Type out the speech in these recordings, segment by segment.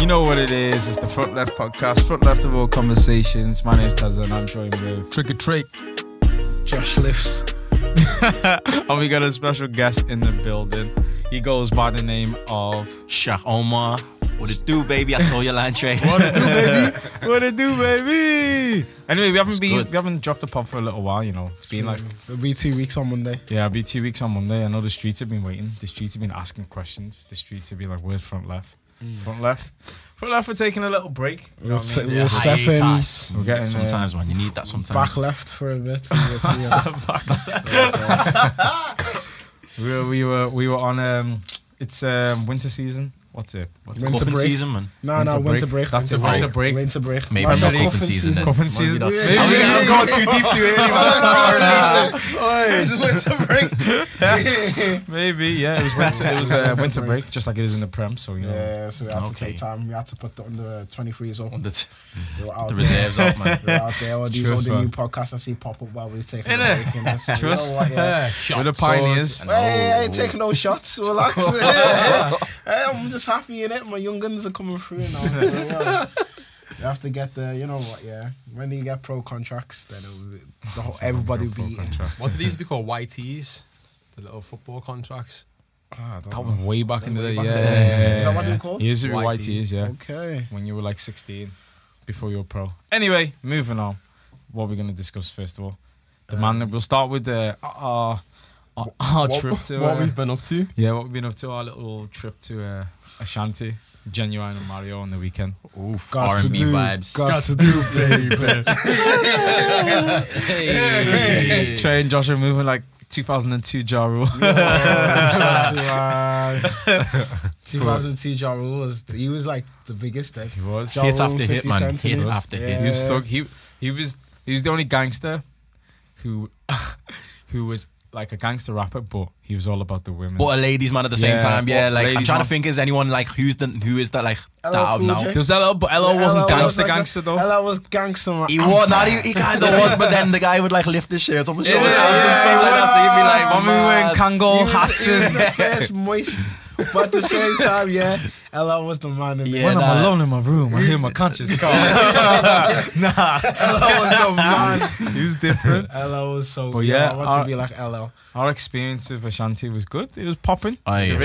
know what it is. It's the Front Left podcast, Front Left of all conversations. My name's Tazza and I'm joined with Trick or Treat, Josh Lifts. and we got a special guest in the building. He goes by the name of Shak Omar. What it do, baby? I stole your line, Trey. What it do, baby? What it do, baby? Anyway, we haven't dropped the pod for a little while, you know. It's been like It'll be 2 weeks on Monday. Yeah, it'll be 2 weeks on Monday. I know the streets have been waiting. The streets have been asking questions. The streets have been like, where's Front Left? Front Left. Front Left, we're taking a little break. You know what I mean? We'll step in. We're getting Sometimes, man, you need that sometimes. Back left for a bit. we were on it's winter season. What's it? Cuffing season, man. No, winter break. That's it, winter break. Winter break. Maybe not cuffing season then. Cuffing season. I'm going too deep too early, man. That's not our Winter break. Maybe, yeah. It was winter break, just like it is in the Prem. So you know. Yeah, so we had to take time. We had to put the under 23s up. The The reserves out, man. They're out there. All these new podcasts I see pop up while we're taking a break. And that's, you know what, yeah. We're the pioneers. Hey, I ain't taking no shots. Relax. Hey, I'm just happy in it. My young guns are coming through now. You have to get the, you know what, yeah. When you get pro contracts, then everybody will be. What did these be called? YTs? The little football contracts? I don't That know. was way back in the day, Is yeah. that what they're called? Years of YTs. YTs, yeah. Okay. When you were like 16, before you were pro. Anyway, moving on. What are we going to discuss first of all? The man, we'll start with our trip to... what we've been up to? Yeah, what we've been up to, our little trip to Ashanti, Genuine and Mario on the weekend. Oof, Got to R&B do, vibes. Got to do, baby. Hey. Trey and Josh are moving like 2002 Ja Rule. 2002 Ja Rule he was like the biggest day. He was. Ja Hit Rule, after hit, 50 man. Cent, Hit yeah. after hit. He was stuck. He was the only gangster who was like a gangster rapper, but he was all about the women. But a ladies man at the same time, yeah. Like I'm trying to think, is anyone like who is that like that out of now? J. There was LL, but LL wasn't gangster though. LL was gangster, man. He was not. He kind of was, but then the guy would like lift his shirt up and show his Yeah, arms and stuff like that. So he'd be like, "Mommy wearing Kangol hats He was and." the first moist, but at the same time, yeah, LL was the man in Yeah, there. When I'm alone in my room, I hear my conscience call. LL was the man. He was different. LL was so But good. yeah, I want to be like LL. Our experience of Ashanti was good. It was popping. The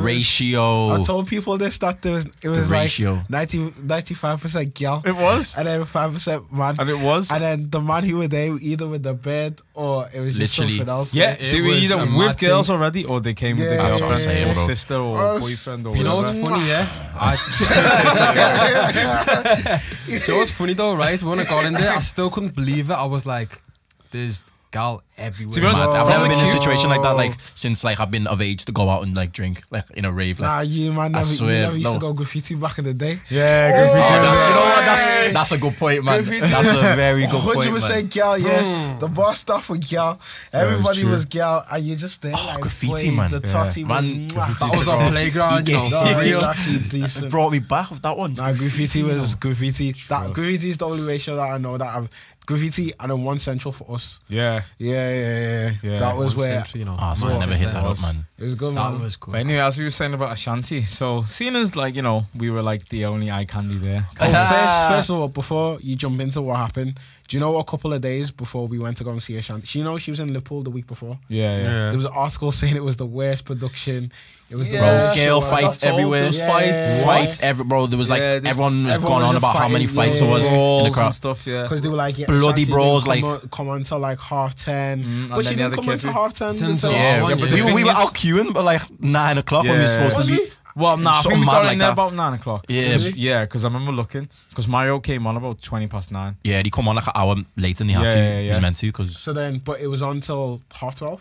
ratio. I told people this, that it was The like ratio. 95% gal. It was. And then 5% man. And it was. And then the man who were there either with the bed or it was just Literally. something else. Yeah, It they were was either a with mad girls thing. already or they came with the Yeah, that's what I'm girlfriend saying, or bro. sister or Oh, boyfriend or You know what's whatever. funny, yeah? Do you know what's funny though, right? When I got in there, I still couldn't believe it. I was like, there's gal everywhere. To be honest, I've From never the been in a queue- situation like that, like since like I've been of age to go out and like drink like in a rave. Like, Nah, you man, I swear, never used no. to go graffiti back in the day. Yeah, oh, you know what? That's a good point, man. Graffiti That's was a very good point, 100% man. gal, yeah. The bar stuff was gal. Everybody true. was gal, and you just there like graffiti, boy, man. The Yeah. totty was Man, mwah. That was our playground, you know. No, for it real. was actually decent. It brought me back with that one. Nah, graffiti was graffiti. Graffiti is the only ratio that I know that I've graffiti and then One Central for us. Yeah. Yeah. That was One where century, you know. Oh, man, I never hit that up, man. it was good, That man. was cool. But anyway, as we were saying about Ashanti, so seeing as like, you know, we were like the only eye candy there. First of all, before you jump into what happened, do you know a couple of days before we went to go and see Ashanti? You know she was in Liverpool the week before? Yeah. There was an article saying it was the worst production. It was the Bro, worst girl show. fights everywhere. Fights. Bro. There was like everyone was everyone going was on just about how many fighting, fights there was in the Brawls crowd. and stuff, yeah. Because they were like, yeah, Bloody Ashanti brawls, didn't like- come until like 10:30. and But then she the other didn't come until curfew. 10:30. 10 till Yeah, one, but yeah. the we thing were is- out queuing, but like 9 o'clock when we were Yeah. supposed to Was be. we? Well, nah, I think Something we mad got like in there that. about 9 o'clock. Yeah. Yeah, because I remember looking. Because Mario came on about 9:20. Yeah, he come on like an hour late than he had to. Yeah. He was meant to because So then, but it was on till 12:30.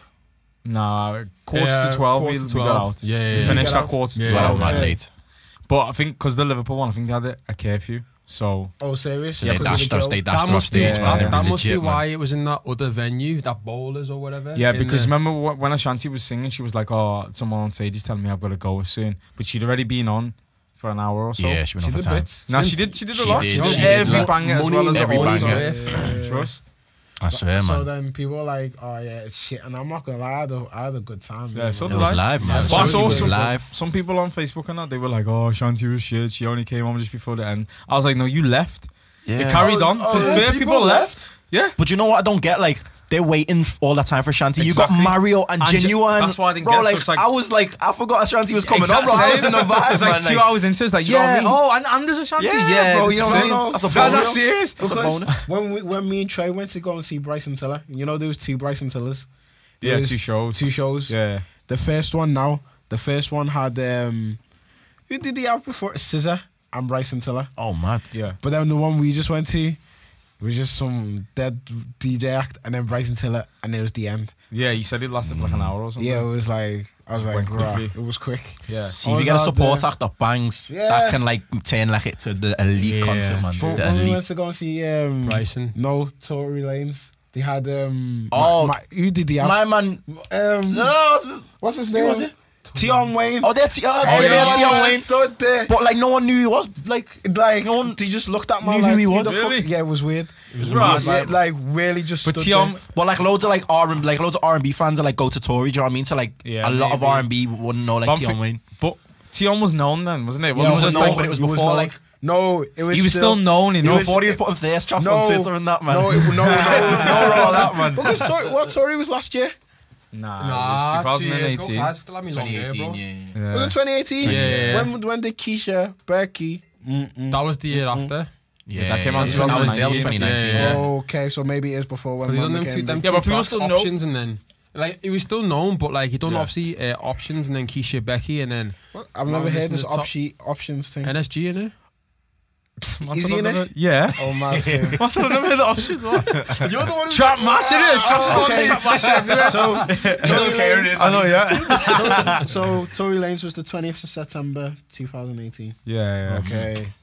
Nah, quarter Yeah, to 12 quarter we to got 12. out. Yeah, We yeah, finished yeah. at quarter to Yeah. 12. mad okay. late. But I think because the Liverpool one, I think they had a curfew. So Oh, serious? So they because of dashed the us. girl. They dashed That off must be, stage, man. They were that must be legit, man. why it was in that other venue, that Bowlers or whatever. yeah, in because the- remember when Ashanti was singing, she was like, "Oh, someone on stage is telling me I've got to go soon," but she'd already been on for an hour or so. Yeah, she went She off for did time. bits. No, she did a She lot. did, She did she did every lot. banger as Money well as in her every own banger. stuff. Yeah. Trust. I swear, So man. then people were like, oh yeah, it's shit. And I'm not gonna lie, I had a good time. Yeah, man. so It did was I. live, man. But I It saw was some, live. some people on Facebook and that, they were like, oh, Ashanti was shit. She only came on just before the end. I was like, no, you left. Yeah. It carried on. Bare people left. Yeah. But you know what I don't get? Like, they're waiting all that time for Ashanti. Exactly. You got Mario and And Genuine. that's why I didn't bro, get it. So like, it's like- I was like, I forgot Ashanti was coming Exactly. on, bro. I was in the vibe, It's like man. 2 hours into it. It's like, Do you know what I mean? and there's Ashanti. Yeah, bro, this you know is what I it. mean? That's a No, bonus. that's serious. That's a Because bonus. when me and Trey went to go and see Bryson Tiller, you know there was 2 Bryson Tillers. There Yeah, was 2 shows. 2 shows. Yeah. The first one had who did he have before? Scissor and Bryson Tiller. Oh, man. Yeah. But then the one we just went to was just some dead DJ act, and then Bryson Tiller, and it was the end. Yeah, you said it lasted for like an hour or something. Yeah, it was like I was like, Went quickly. right, it was quick. Yeah. See, I if was you get a out support there. act that bangs, Yeah. that can like turn like it to the elite Yeah, concert, man. true. But The when we elite. went to go and see Bryson. no Tory Lanez, they had Oh. who did they have? My man. What's his name? was it? Tion Wayne. Oh, they're Tion Wayne. Stood there. But like, no one knew he was. Like, Like they just looked at me Knew like who he who was. the fuck- Really? Yeah, it was weird. It was Right. mad. Yeah, like really just But stood Tion, there. but like loads of like loads of R&B fans are like go to Tory. Do you know what I mean? So like Yeah, a lot of maybe. R&B wouldn't know like Tion Wayne. But Tion was known then, wasn't it? He Wasn't was just known, like, but it was He was before known. like. No, it was. he was still known It enough. was- Before he was putting thirst traps on Twitter and that, man. No, no, all that, man. Because what Tory was last year? Nah, Nah, it was 2018. Still have me long hair, bro. Yeah. Was it 2018? Yeah. When did Keisha, Becky? That was the year after. Yeah, that came out in that was 2019. 2019. Yeah. Okay, so maybe it is before when Because he done man them two, became. them Yeah, two but people tracks, still know- options, and then like he was still known, but like he done Yeah. obviously options, and then Keisha, Becky, and then I've Man, never listen heard this to top- options thing. NSG in it. Is he in it? Yeah. Oh man, same. What's the name of the options? What? You're the one who Trap mash, innit? Okay. Trap mash everywhere. So I know, yeah. so Tory Lanez was the 20th of September 2018. Yeah. Okay.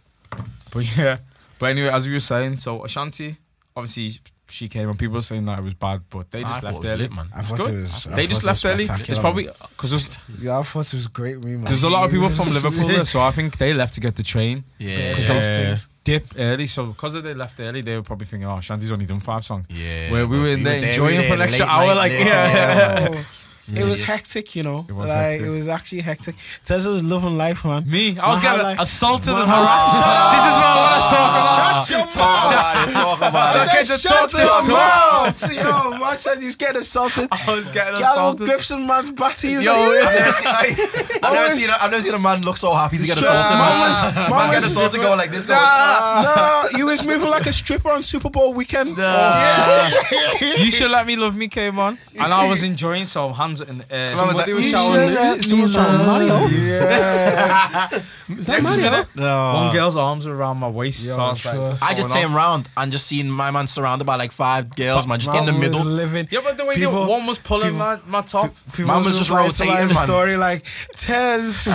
But yeah. But anyway, as we were saying, so Ashanti, obviously she came and people were saying that it was bad, but they I just thought left it was early. lit, man. I thought good. it was. They just left early. It's probably because Yeah, I thought it was great. there's a lot of people from Liverpool there, so I think they left to get the train. Yeah, Because those things. Dip early, so because they left early, they were probably thinking, "Oh, Shanti's only done 5 songs." yeah. Where we but were in there enjoying we for an were extra late hour, night like there. yeah. It was hectic, you know. It was like hectic. it was actually hectic. Tessa was loving life, man. Me, I was Man, getting like- assaulted Man, and harassed. This is what I want to talk about. Shut your Talk about it, talk about it. Okay, Shut to talk your this mouth. Yo, man said he was getting assaulted. I was getting Gal assaulted. grips and man's batty. Yo, I've never seen a man look so happy to get Stress, assaulted. man Man. was- Man's getting assaulted going like this. Going, No, he was moving like a stripper on Super Bowl weekend. You should let me love me came on, and I was enjoying. So hands in the air. Somebody was You shouting. should let Someone me shouting Mario. Yeah. Is that Next Mario? minute, one girl's arms were around my waist. Yo, so I was like, trust. I just going on? turned round and just seen my man surrounded by like 5 girls, man, just in the Man was middle. living. Yeah, but the way People- one was pulling my top. People Man was just rotating, the man. story like Tez.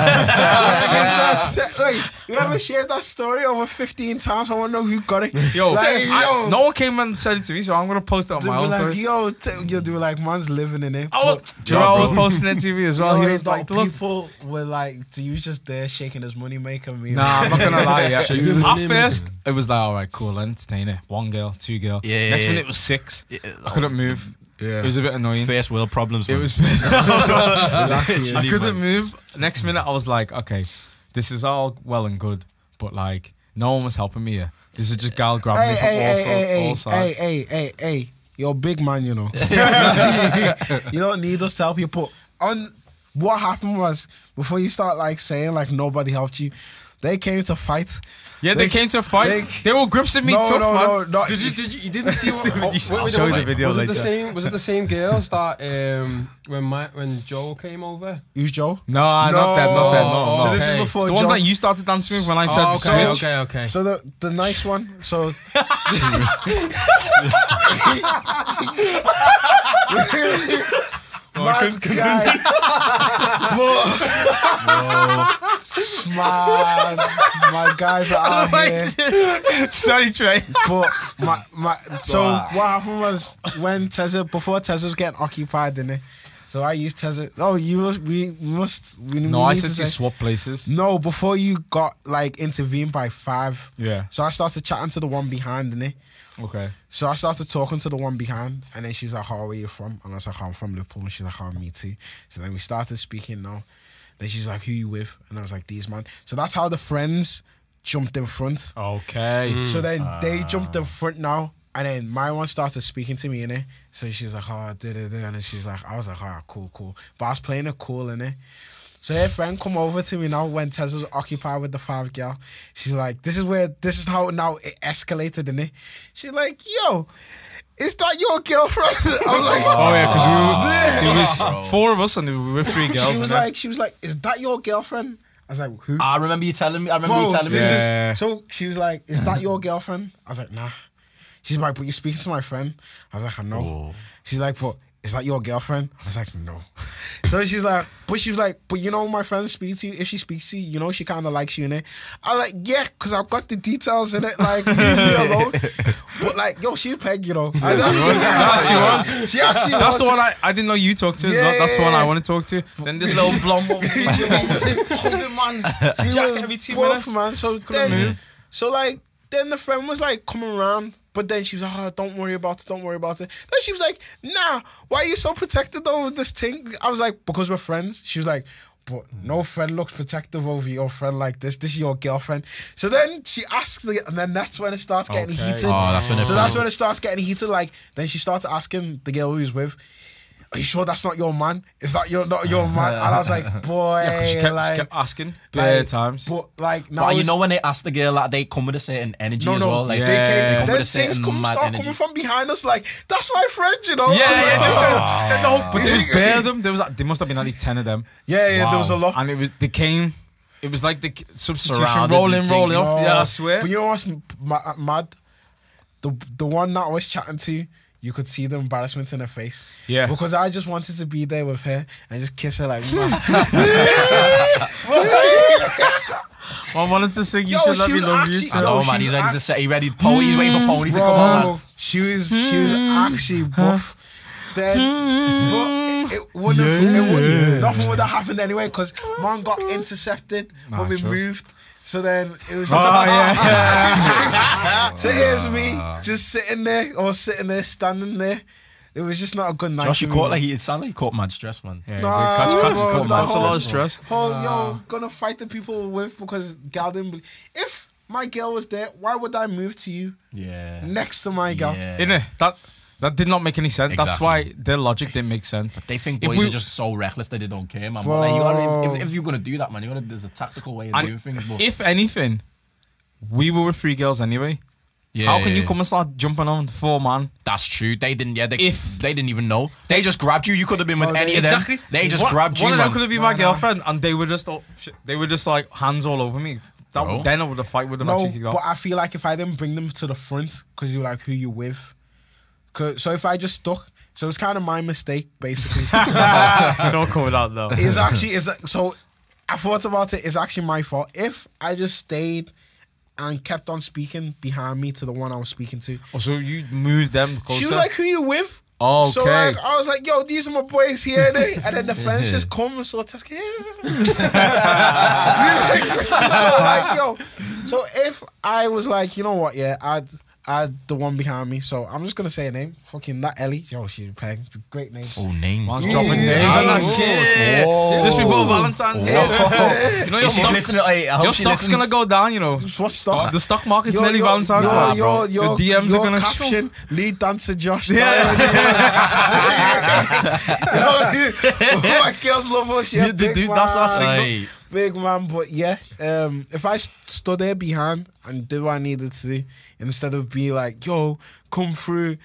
Wait, you ever shared that story over 15 times? I want to know who got it. Yo, like, no one came and said it to me, so I'm gonna post it on They my were own like, story. yo, you'll do like, man's living in it. I was, Gerard was posting it to me as well. Yo, He was like, look. people were like, he was just there shaking his money maker. Me, Nah, I'm not gonna lie. Yeah. Shake your money, At first, it was like, all right, cool, entertain it. 1 girl, 2 girl. Yeah, Next yeah, minute yeah. it was 6. Yeah, I couldn't move. Yeah. It was a bit annoying. First world problems, It man. was. Actually, I couldn't move. Next minute, I was like, okay, this is all well and good, but like, no one was helping me here. This is just gal grabbing me from all sides. Hey, you're a big man, you know. You don't need us to help you. But on what happened was, before you start like saying like nobody helped you, they came to fight. Yeah, they came to a fight. They were gripsing me tough, man. no. Did you didn't see what? I'll show you the video was it later. the same? Was it the same girls that when Joel came over? Who's Joe? No, not that. Oh, So No. this is okay. before The Joe. ones that you started dancing with when I said Oh, okay, switch. okay. So the nice one. So my guy, man, my guys are out here. Sorry, Trey. But so what happened was when before Tessa was getting occupied, didn't it? So I used Tessa. Oh, we No, I need said to you say- swap places. No, before you got like intervened by 5. Yeah. So I started chatting to the one behind, innit? Okay. So I started talking to the one behind, and then she was like, "How are you from?" And I was like, "I'm from Liverpool." And she's like, "Oh, me too." So then we started speaking now. Then she's like, "Who you with?" And I was like, "These man." So that's how the friends jumped in front. Okay. So then they jumped in front now, and then my one started speaking to me, innit? So she was like, "Oh, da-da-da," and then she's like, I was like, "Oh, cool." But I was playing it cool, innit? So her friend come over to me now when Tez was occupied with the 5 girl. She's like, this is how now it escalated, innit? She's like, "Yo, is that your girlfriend?" I'm like, oh yeah, because it was 4 of us and we were 3 girls. She was like, "Is that your girlfriend?" I was like, "Who?" I remember you telling me. Yeah. So she was like, "Is that your girlfriend?" I was like, "Nah." She's like, "But you're speaking to my friend." I was like, "I know." Oh. She's like, "But is that your girlfriend?" I was like, "No." So she was like, "But you know, my friend speaks to you. If she speaks to you, you know, she kind of likes you, innit?" I was like, "Yeah, because I've got the details in it. Like, leave me alone." But like, yo, she's peg, you know. She was. She actually That's was. the one I didn't know you talked to. Yeah, That's the one yeah. I want to talk to. Then this little blonde woman, holding man's jacket every 2 minutes. Man. So then the friend was like coming around, but then she was like, "Oh, don't worry about it. Then she was like, "Nah, why are you so protected over this thing?" I was like, "Because we're friends." She was like, "But no friend looks protective over your friend like this. This is your girlfriend." So then she asks, and then that's when it starts getting heated. Oh, that's when it. So that's when it starts getting heated. Like, then she started asking the girl who he's with, "Are you sure that's not your man? Is that not your man?" And I was like, "Boy," She kept asking bare times. But like, now But you know when they ask the girl that, they come with a certain energy as well. Like, they Yeah. came. come with Then a things certain mad start energy. coming from behind us. Like, "That's my friend," you know. But there was bare of them. There must have been at least 10 of them. Yeah, there was a lot. And it was like the substitution Surrounded rolling the thing. off. Yeah, I swear. But you know what's mad? The one that I was chatting to, you could see the embarrassment in her face. Yeah. Because I just wanted to be there with her and just kiss her like. I wanted to sing "You Yo, Should Let she Me was Love You." actually- too. I know, She man. was He's ready to say. He's waiting for Pony to come on, man. She was actually buff. Then, but it wouldn't have, nothing would have happened anyway because man got intercepted when we trust. moved. So then it was. yeah. So here's me just sitting there, standing there. It was just not a good night. Josh, you for me. caught like it sounded like you caught mad stress, man. Yeah, Nah, catch bro, caught the that's a lot whole- of stress. Gonna fight the people with because gal didn't believe. If my girl was there, why would I move to you Yeah. next to my girl? Yeah. Innit? That did not make any sense. That's Exactly. why their logic didn't make sense. They think If boys we- are just so reckless that they don't care, man. Bro. But like, you gotta, if you're gonna do that, man, there's a tactical way of And doing things. But if anything, we were with 3 girls anyway. yeah, How can you come and start jumping on 4 man? That's true. They didn't. Yeah, they If- didn't even know. They just grabbed you. You could have been with Oh, any of them. They just grabbed you, One of them man. could have been my girlfriend, and they were just like hands all over me. Bro. Then I would have fight with them. No, actually but I feel like if I didn't bring them to the front because you're like who you with. So if I just stuck, so it's kind of my mistake basically. It's all coming out though. It's actually so. I thought about it. It's actually my fault. If I just stayed and kept on speaking behind me to the one I was speaking to, Oh, so you moved them closer? she was like, "Who you with?" Okay. So like, I was like, "Yo, these are my boys here," and then the friends just come and sort of so like, yo. So if I was like, you know what, yeah, I'd the one behind me. So I'm just gonna say a name. Fucking that Ellie. Yo, she's peg. It's a great name. Oh, names. Man's Yeah. dropping names and that shit. Whoa. Just before Valentine's. You know your If she's stock, listening, I hope your she stock's listens. gonna go down. You know What's stock? the stock market's nearly Valentine's. Day, bro. Your The DMs your are gonna caption, lead dancer Josh. My girls love us. Yeah, big man. That's our signal. Aye. Big man, but yeah, if I stood there behind and did what I needed to do, instead of being like, "Yo, come through,"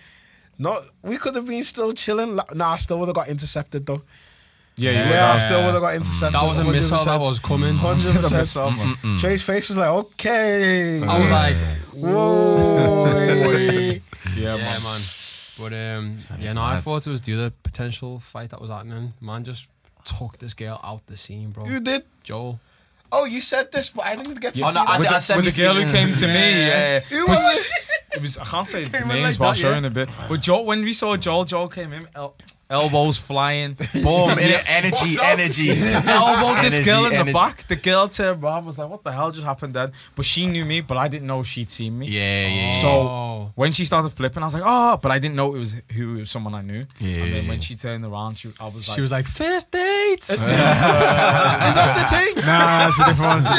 we could have been still chilling. Nah, I still would have got intercepted though. Yeah, I still would have got intercepted. That was a missile that was coming. 100%. Trey's face was like, "Okay." I was like, "Whoa." yeah, man. But yeah, no, I thought it was the other potential fight that was happening. Man just took this girl out the scene, bro. You did. Joel. Oh, you said this, but I didn't get to Oh, see no, that. I said With we the girl see- who came to me. Who was it? it was. I can't say Came in names like while that, showing a bit. But Joel, when we saw Joel came in, elbows flying, boom, energy. elbowed this girl in the Energy. back. The girl turned around, was like, "What the hell just happened then?" But she knew me, but I didn't know she'd seen me. Yeah. So when she started flipping, I was like, "Oh!" But I didn't know it was someone I knew. Yeah. And then when she turned around, I was She was like, first dates. Is that the thing? "Nah, it's a different one. It's a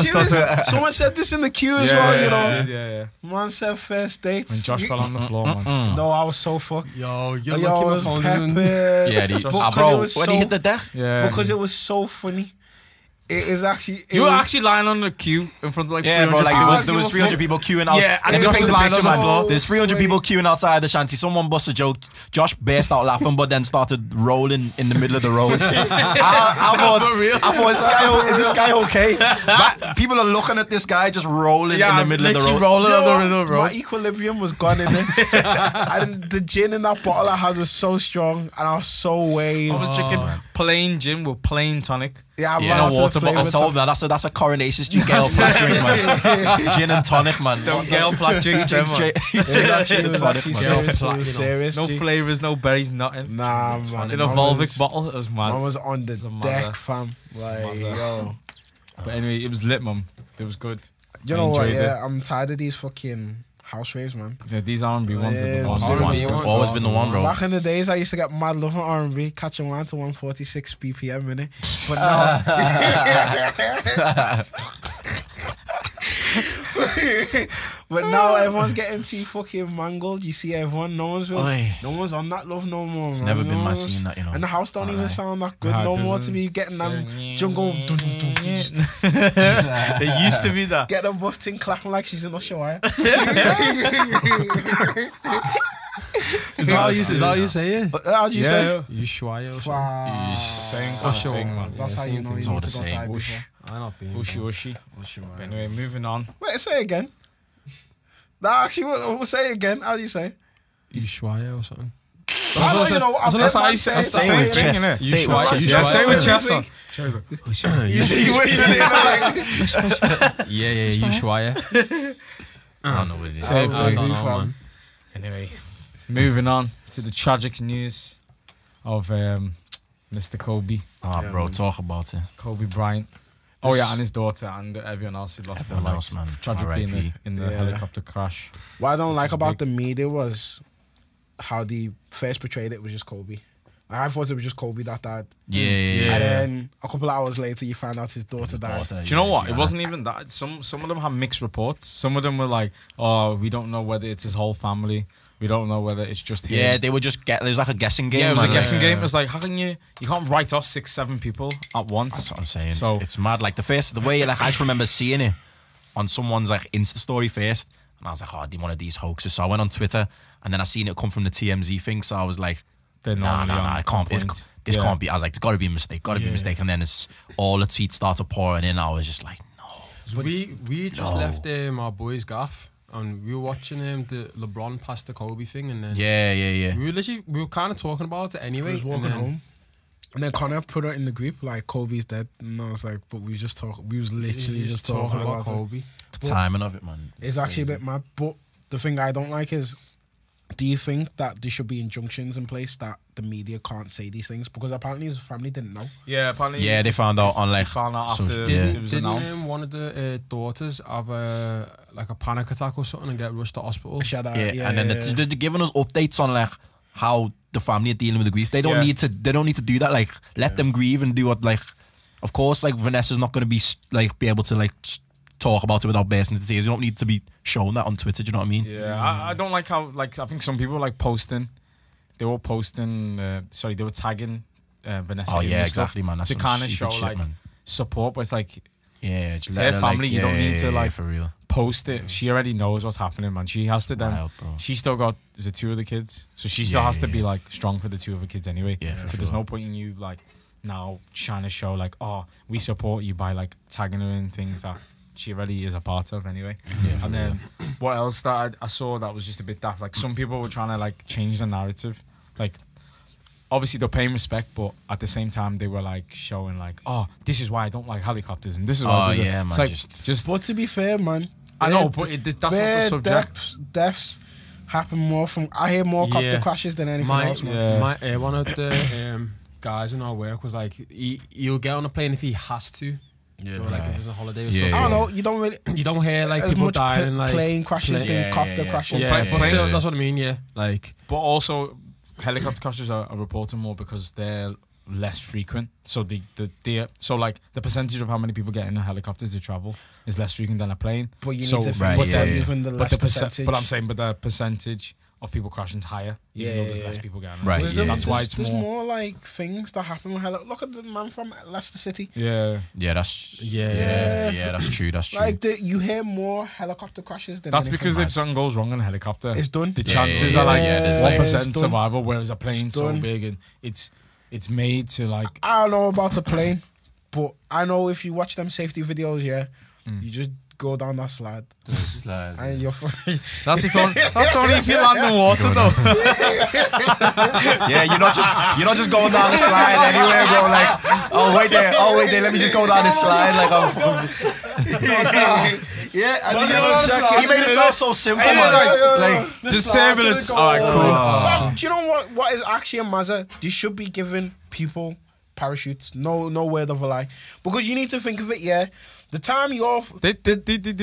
different one." Someone said this in the queue as well, you know. Yeah. Man said first dates. When Josh fell on the floor, man. No, I was so fucked. Yo, you're Yo, I lucky my was phone peppered. didn't. Yeah, Because bro, it was when he so- hit the deck. Yeah. Because it was so funny. It is actually. You were actually lying on the queue in front of like Yeah, 300 bro, like people. there was 300 people queuing out. Yeah, and Let me Josh paint was the lying picture, on the man. floor. There's 300 people queuing outside the shanty. Someone bust a joke. Josh burst out laughing, but then started rolling in the middle of the road. I thought, is this guy okay? People are looking at this guy just rolling in the middle of the road. rolling You on know the middle of the my road. equilibrium was gone in it. And the gin in that bottle I had was so strong, and I was so waved. I was drinking plain gin with plain tonic. Yeah, Yeah, man, no water bottle. flavour. So that's a Coronation Street Gale Black drink, man. Gin and tonic, man. Don't Gale Black drinks, Drink them, man. straight. It was actually, Gin and tonic, man. serious. It Black, was you know. serious. No G. flavours, no berries, nothing. Nah, man. In a Volvic bottle, it was Man mad. was on the a deck, mother. fam. Like, Mother. yo. But anyway, it was lit, man. It was good. You I know what? enjoyed Yeah, I'm tired of these fucking house raves, man. Yeah, these R&B ones are Yeah, the ones. R&B It's ones. always been the one, bro. Back in the days, I used to get mad love on R&B, catching one to 146 BPM innit? But now, but now everyone's getting too fucking mangled. You see everyone, no one's on that love no more. It's man. never been No my one's- scene, that, you know. And the house don't even sound that good Nah, no it more to doesn't. be getting them jungle. It used to be that. Get them buff thing clapping like she's in Ushuaia. Is that how you say it? How do you say? You Shwaya or something? Wow. Same kind of thing, man. That's how you know you It's all need the to go same. try Whoosh. before. I not being. Ushy. But anyway, moving on. Wait, say it again. Nah, actually, we'll say it again. How do you say? You Shwaya or something? I don't even know. I've That's heard how man you say say it. it. Say it Say with it. chest. Say it with Yeah, chest. say it with What chest do you on. Yeah, you Shwaya. I don't know what it is. Say it, I please. don't know, man. Anyway, moving on to the tragic news of Mr. Kobe Bro, talk about it. Bryant. Oh yeah, and his daughter and everyone else who lost their Everyone lives else, man. tragically R.I.P. in the Yeah. helicopter crash. What I don't like is about big. the media was how they first portrayed it was just Kobe. Like, I thought it was just Kobe that died. Yeah. And then a couple of hours later, you find out his daughter died. Do you know what? It wasn't even that. Some of them had mixed reports. Some of them were like, "Oh, we don't know whether it's his whole family. We don't know whether it's just him." Yeah, they were just it was like a guessing game. Yeah, it was a man. guessing game. It was like, how can you can't write off 6-7 people at once? That's what I'm saying. So It's mad. Like the way like I just remember seeing it on someone's like Insta story first, and I was like, oh, one of these hoaxes. So I went on Twitter, and then I seen it come from the TMZ thing. So I was like, they're nah, normally on I can't. point. This Yeah. can't be. I was like, there's got to be a mistake. Got to be a mistake. And then it's all the tweets started pouring in. I was just like, no. We just left our boys' gaff and we were watching the LeBron pass the Kobe thing, and then Yeah. we were kind of talking about it anyway. He was walking and then, home. And then Connor put it in the group like Kobe's dead, and I was like, but we was literally just talking about Kobe. The timing of it, man. It's actually a bit mad. But the thing I don't like is, do you think that there should be injunctions in place that the media can't say these things? Because apparently his family didn't know. Yeah, apparently. Yeah, they found out on like. found out social- after yeah. it was announced. Didn't one of the daughters have like a panic attack or something and get rushed to hospital? Yeah, and then they're giving us updates on like how the family are dealing with the grief. They don't need to. They don't need to do that. Like, let them grieve and do what. Like, of course, like Vanessa's not going to be able to like talk about it without bursting into tears. You don't need to be shown that on Twitter. Do you know what I mean? Yeah, I don't like how like I think some people like posting. They were posting. They were tagging Vanessa. Oh in yeah, the stuff exactly, man. That's to some kind of stupid show shit, like man. support, but it's like Yeah, it's her family. You don't need to like for real. post it. She already knows what's happening, man. She has to then. Wild, bro. She still got the 2 of the kids, so she still has to be like strong for the 2 of the kids anyway. Yeah, for so there's sure. no point in you like now trying to show like, oh, we support you by like tagging her in things that she already is a part of anyway. Yeah, And then what else that I saw that was just a bit daft. Like some people were trying to like change the narrative. Like obviously they're paying respect, but at the same time they were like showing like, oh, this is why I don't like helicopters and this is why. Oh yeah, man. It's like just But to be fair, man, I know, but that's not the subject. Deaths happen more from. I hear more copter crashes than anything else, man. One of the guys in our work was like, he'll get on a plane if he has to. Yeah, so like if it's a holiday or stuff. I don't know. You don't hear like as people much dying in like plane crashes than copter crashes. But still, that's what I mean. Yeah, like. But also, helicopter crashes are reported more because they're less frequent. So the percentage of how many people get in a helicopter to travel is less frequent than a plane. But you need to think even the less percentage. But I'm saying, but the percentage of people crashing is higher, even though there's less people getting in. Right. That's why it's there's more like things that happen with helicopters. Look at the man from Leicester City. Yeah, that's true. That's true. Like you hear more helicopter crashes than. That's because if something goes wrong in a helicopter, it's done. The chances are like 1% done. survival, whereas a plane's so big and it's made to like. I don't know about a plane, but I know if you watch them safety videos, you just go down that slide. And you're that's only if you land in the water though. Yeah, you're not just going down the slide anywhere, bro. Like, oh wait there, let me just go down this slide. Like he made it sound so simple, man. Like disable it. Alright, cool. Do you know what is actually a mazza? They should be giving people parachutes. No word of a lie. Because you need to think of it, the time you're... They do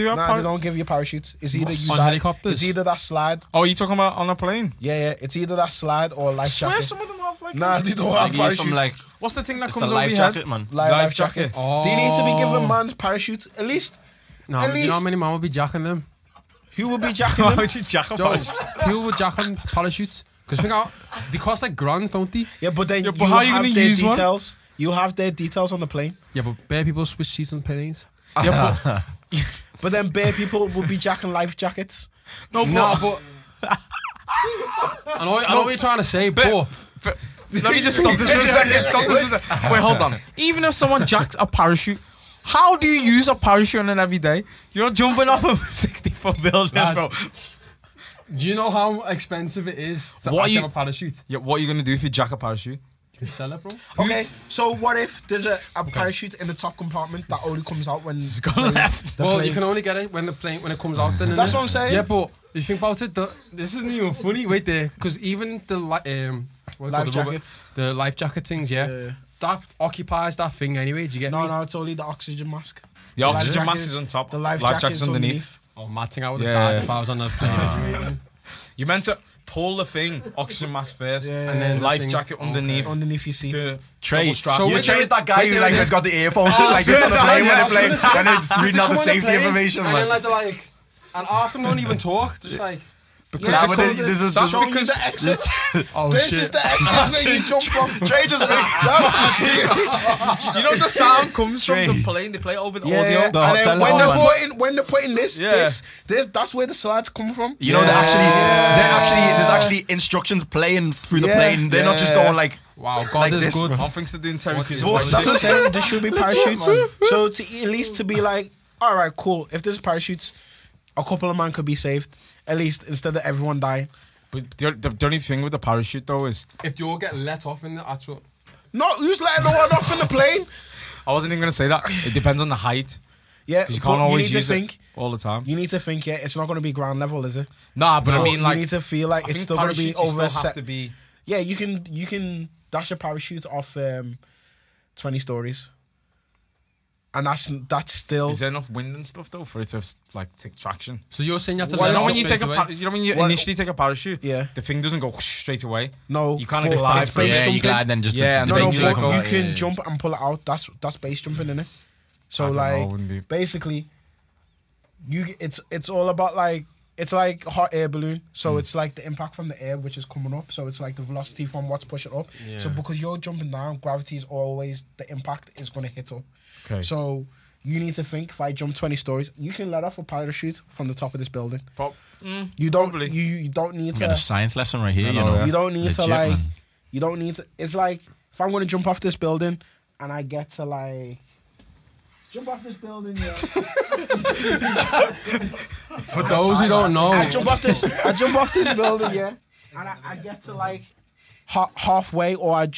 have they don't give you parachutes. It's either you on die, helicopters? it's either that slide. Oh, you talking about on a plane? Yeah. It's either that slide or life jacket. I swear some of them have like... Nah, they don't have parachutes. What's the thing that it's comes the over life your jacket, head? man. Life jacket. Oh. They need to be giving man's parachutes at least. No, but you know how many man will be jacking them? Who will be jacking Why them? would you jack a parachute? Who will jacking parachutes? Because think out, they cost like grands, don't they? Yeah, but then but you how are you have gonna their use one? details. You have their details on the plane. Yeah, but bare people switch seats on planes. Yeah, But then bare people will be jacking life jackets. But I know what you're trying to say, but let me just stop this for a second. Wait, hold on. Even if someone jacks a parachute, how do you use a parachute on an everyday? You're jumping off a 60-foot building, bro. Do you know how expensive it is to have a parachute? Yeah, what are you gonna do if you jack a parachute? You can sell it, bro. Okay, so what if there's a parachute in the top compartment that only comes out when it's gone left? Well, you can only get it when it comes out. Then that's what I'm saying. Yeah, but you think about it, this isn't even funny. Wait there, because even the life jackets, the life jacket things, that occupies that thing anyway. Do you get me? No, it's only the oxygen mask. The oxygen mask is on top. The life jacket's underneath. Oh, matting out with the dad if I was on the plane. You meant to pull the thing, oxygen mask first, and then life jacket underneath. Underneath your seat. Trey, So Trey's that guy who like has got the earphones like this on the plane when they play, and it's reading out the safety information, and man. then and half them don't even talk, just like. Because this is showing you the exits. This is the exits where you jump from. Trey just you know the sound comes from the plane. They play it over the audio. And then when they're putting this, that's where the slides come from. You know, there's actually instructions playing through the plane. They're not just going like, wow, God, like this this. is good. I think they're doing Terry Crews. That's what I'm saying. There should be parachutes. So at least to be like, all right, cool. If there's parachutes, a couple of man could be saved. At least instead of everyone dying. But the only thing with the parachute though is if you all get let off in the actual. No, who's letting no one off in the plane? I wasn't even gonna say that. It depends on the height. Yeah, you can't always use it all the time. You need to think. Yeah, it's not going to be ground level, is it? Nah, but I mean, like, you need to feel like it's still going to be over. Have to be. Yeah, you can dash a parachute off 20 stories. And that's still. Is there enough wind and stuff though for it to like take traction? So you're saying you have to. You know when you take when you initially take a parachute, yeah, the thing doesn't go straight away. No, you kind of glide. You glide then just you can jump and pull it out. That's base jumping, innit? So like basically, it's all about like. It's like a hot air balloon, so it's like the impact from the air which is coming up. So it's like the velocity from what's pushing up. Yeah. So because you're jumping down, gravity is always the impact is going to hit up. Okay. So you need to think: if I jump 20 stories, you can let off a parachute from the top of this building. You don't. You don't need to. Get a science lesson right here. You know. You don't need to like. You don't need to. It's like if I'm going to jump off this building, and I get to like. Jump off this building, yeah. For those who don't know, I jump off this building, yeah, and I get to like halfway, or I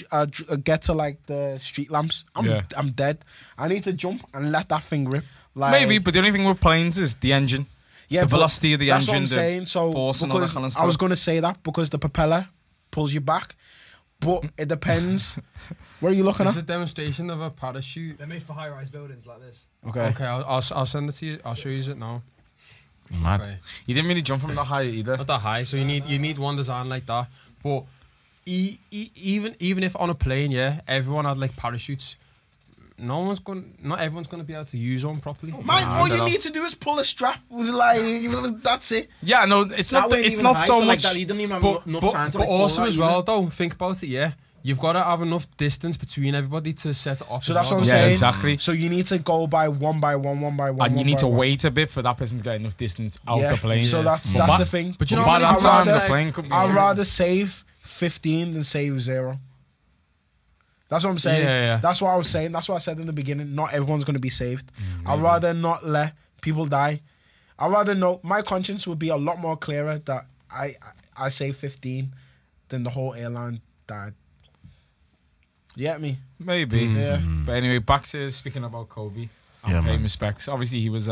get to like the street lamps. I'm dead. I need to jump and let that thing rip. Like, maybe, but the only thing with planes is the engine. Yeah, the but velocity of the that's engine, what I'm saying. So force and all that because kind of I was stuff. going to say that because the propeller pulls you back, but it depends. Where are you looking This is at? a demonstration of a parachute. They're made for high-rise buildings like this. Okay. Okay, I'll send it to you. I'll show you it now. Mad. Okay. He didn't really jump from that high either. Not that high, so you need one design like that. But even if on a plane, yeah, everyone had like parachutes. Not everyone's gonna be able to use one properly. Man, all you need to do is pull a strap. Like that's it. Yeah, no, it's not. It's not so much. He didn't even have But, enough but, time to but like, also pull as that well, either. though, think about it, yeah. You've got to have enough distance between everybody to set it off. So as that's well, what I'm don't you? saying. exactly. So you need to go by one by one. And you need to wait a bit for that person to get enough distance out the plane. So that's But the thing. But you know by what? that time, the rather- plane could be. I'd rather save 15 than save 0. That's what I'm saying. Yeah. That's what I was saying. That's what I said in the beginning. Not everyone's going to be saved. I'd rather not let people die. I'd rather know. My conscience would be a lot more clearer that I saved 15 than the whole airline died. You get me? Maybe. Yeah. But anyway, back to speaking about Kobe. Yeah, Paying man. respects. Obviously, he was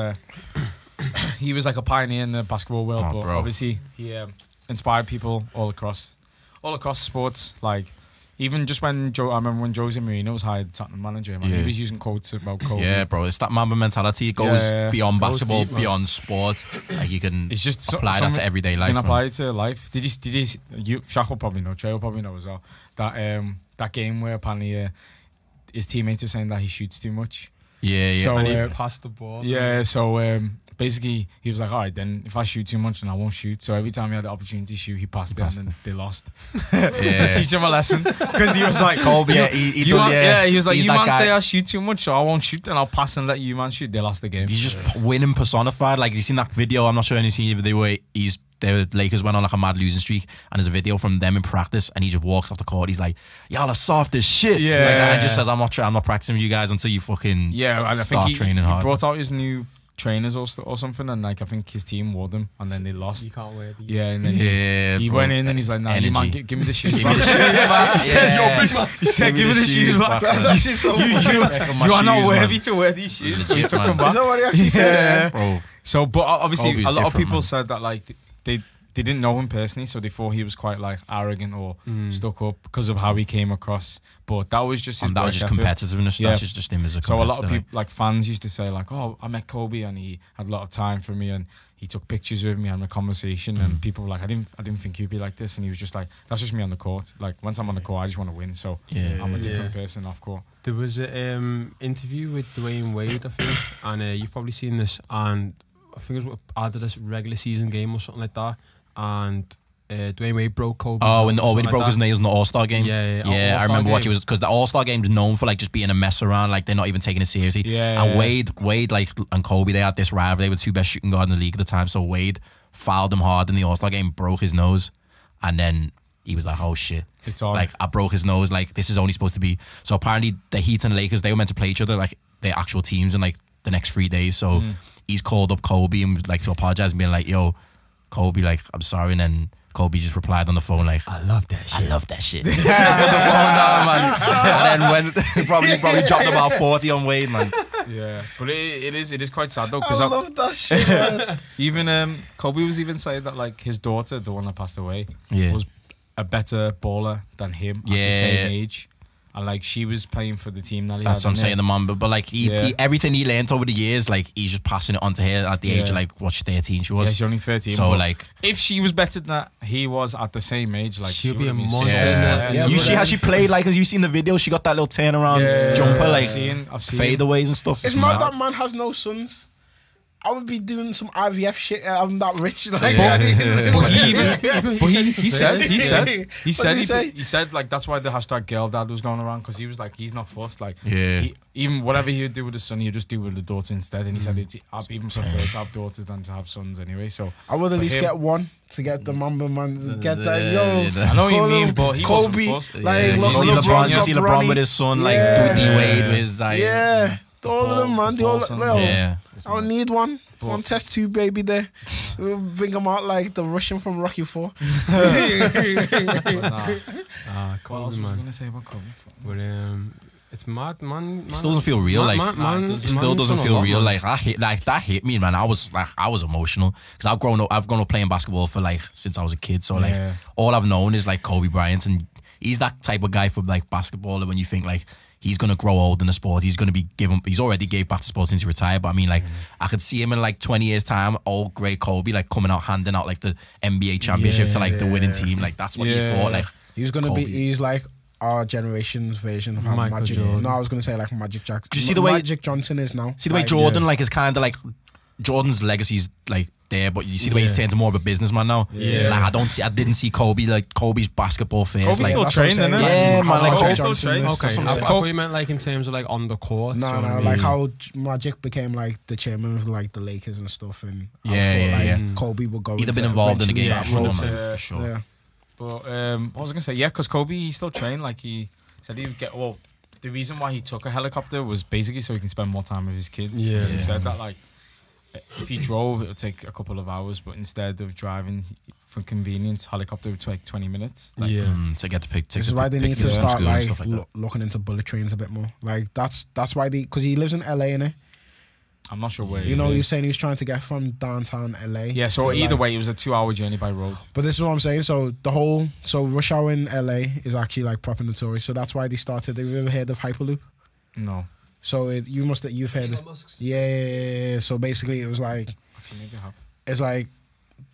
he was like a pioneer in the basketball world. Oh, but bro. obviously, he inspired people all across sports. Like even just when I remember when Jose Mourinho was hired Tottenham manager, man, he Yeah. was using quotes about Kobe. Yeah, bro, it's that Mamba mentality. It goes Yeah. beyond Goes basketball, deep, man. beyond sport. Like you can It's just apply that something to everyday you life. can man. apply it to life. Did you Shaq will probably know, Trey will probably know as well. That game where apparently his teammates were saying that he shoots too much. Yeah. So, And he uh, passed the ball. Yeah, so basically he was like, all right, then if I shoot too much, then I won't shoot. So every time he had the opportunity to shoot, he passed it, and then they lost. To teach him a lesson, because he was like, Kobe, yeah, he was like, he's you that man guy. say I shoot too much, so I won't shoot, and I'll pass and let you man shoot. They lost the game. He's just winning personified. Like, you seen that video? I'm not sure you've seen the video where the Lakers went on like a mad losing streak, and there's a video from them in practice, and he just walks off the court. He's like, "Y'all are soft as shit." Yeah. Like that, and just says, "I'm not practicing with you guys until you fucking Yeah, and I think start training he hard." brought out his new trainers or something, and like I think his team wore them, and then they lost. You can't wear these. Yeah, and then Yeah, he bro. went in and he's like, "Nah, you man, Energy. give me the shoes." Give me the back." shoes back. He said, Yeah. "Yo, big man." He said, "Give me the shoes back." That's actually so funny. You are not shoes, worthy man. to wear these shoes. So he Legit, took man. them back. Is that what he actually said? Yeah. Bro, So, but obviously, Kobe's a lot of different, people man. said that like they didn't know him personally, so they thought he was quite like arrogant or stuck up because of how he came across. But that was just his and that was work just ethic. competitiveness. Yeah. That's just him as a So a lot of competitor, people, like fans, used to say like, "Oh, I met Kobe and he had a lot of time for me and he took pictures with me and a conversation." And people were like, "I didn't think you'd be like this." And he was just like, "That's just me on the court. Like once I'm on the court, I just want to win. So Yeah. I'm a different Yeah. person off court." There was an interview with Dwayne Wade, I think, and you've probably seen this. And I think it was either this regular season game or something like that. And Dwayne Wade broke Kobe's when nose or he something broke like his that. nails in the All-Star game. Yeah, I All-Star remember watching game. it because the All-Star game is known for like just being a mess around, like they're not even taking it seriously. Yeah, And yeah. Wade, like and Kobe, they had this rivalry. They were the two best shooting guards in the league at the time. So Wade fouled him hard in the All-Star game, broke his nose, and then he was like, "Oh shit, It's on. like I broke his nose. Like this is only supposed to be." So apparently the Heat and the Lakers, they were meant to play each other, like their actual teams in like the next 3 days. So he's called up Kobe and was like to apologize and being like, "Yo, Kobe, like I'm sorry." And then Kobe just replied on the phone like, I love that shit. "I love that shit." Put the phone down, man. And then when probably dropped about 40 on Wade, man. Yeah, but it is quite sad though I because love that shit, man. even Kobe was even saying that like his daughter, the one that passed away, Yeah. was a better baller than him at the Yeah. same age, and like she was playing for the team that he That's had. what I'm saying, the man. But like Yeah. he everything he learnt over the years, like he's just passing it on to her at the age of Yeah. like what 13 she Yeah, was. she's only 13. So but like, if she was better than he was at the same age, like She'll she be a would've been monster sick. in that. Yeah, you but see how she played, like, have you seen the video? She got that little turnaround Yeah, jumper, like I've seen fadeaways and stuff. It's mad that man has no sons. I would be doing some IVF shit. I'm that rich. Like, Yeah. But He said like that's why the hashtag girl dad was going around, because he was like, he's not fussed, like Yeah. even whatever he would do with his son, he'd just do with the daughter instead. And he said I'd even prefer to have daughters than to have sons anyway. So I would at for least him- get one to get the Mamba man. Get the- that, yeah, I know what you call mean, him but he Kobe. wasn't fussed. Like, Yeah, look, you see LeBron's LeBron, you got see LeBron Bronny. with his son, like Yeah. do D Wade with his like, Yeah, all of them, man. They all, Paulson. like, yeah. I don't need one. One test tube baby there. We'll bring them out like the Russian from Rocky 4. But nah. Ah, What else Kobe, was I man. gonna say about Kobe? But It's mad, man. It still doesn't feel real. It still doesn't feel real. Like that hit me, man. I was emotional because I've grown up playing basketball for like since I was a kid. So like all I've known is like Kobe Bryant, and he's that type of guy for like basketball. That when you think like he's gonna grow old in the sport, he's gonna be he's already gave back to sport since he retired. But I mean, like I could see him in like 20 years time, old great Kobe, like coming out handing out like the NBA championship to like the winning team. Like that's what you thought. Like he was gonna Kobe. he's like our generation's version of how Magic. Jordan. No, I was gonna say like Magic Jackson. Do you see the way Magic Johnson is now? See the way Jordan like is kind of like Jordan's legacy's like there, but you see the way he's turned to more of a businessman now. Yeah. Like I didn't see Kobe like Kobe's basketball phase. Kobe's like, still that's what I'm training, saying, isn't like, it? Yeah, man, like Magic still Johnson trains. is- Okay, That's what I'm I saying. thought you meant like in terms of like on the court. No, so no, maybe- like how Magic became like the chairman of like the Lakers and stuff, and I Yeah, thought, yeah, like Kobe would go. he'd have into been involved in the eventually game that for sure, role. man, Yeah. for sure. Yeah, But what was I gonna say? Yeah, because Kobe he still trained. Like he said he would get. Well, the reason why he took a helicopter was basically so he can spend more time with his kids. Yeah. 'Cause he said that like if he drove, it would take a couple of hours, but instead of driving for convenience, helicopter would take 20 minutes. Like, Yeah. To get to pick. this is why they need to kids from start school and like stuff like that. looking into bullet trains a bit more. Like that's why because he lives in LA, innit? I'm not sure where. You know, he he was lives. saying he was trying to get from downtown LA. Yeah. So to, either like- way, it was a 2-hour journey by road. But this is what I'm saying. So rush hour in LA is actually like proper notorious. So that's why they started. Have you ever heard of Hyperloop? No. So you've heard. Elon Musk's- Yeah. So basically, it was like Actually, maybe I have. it's like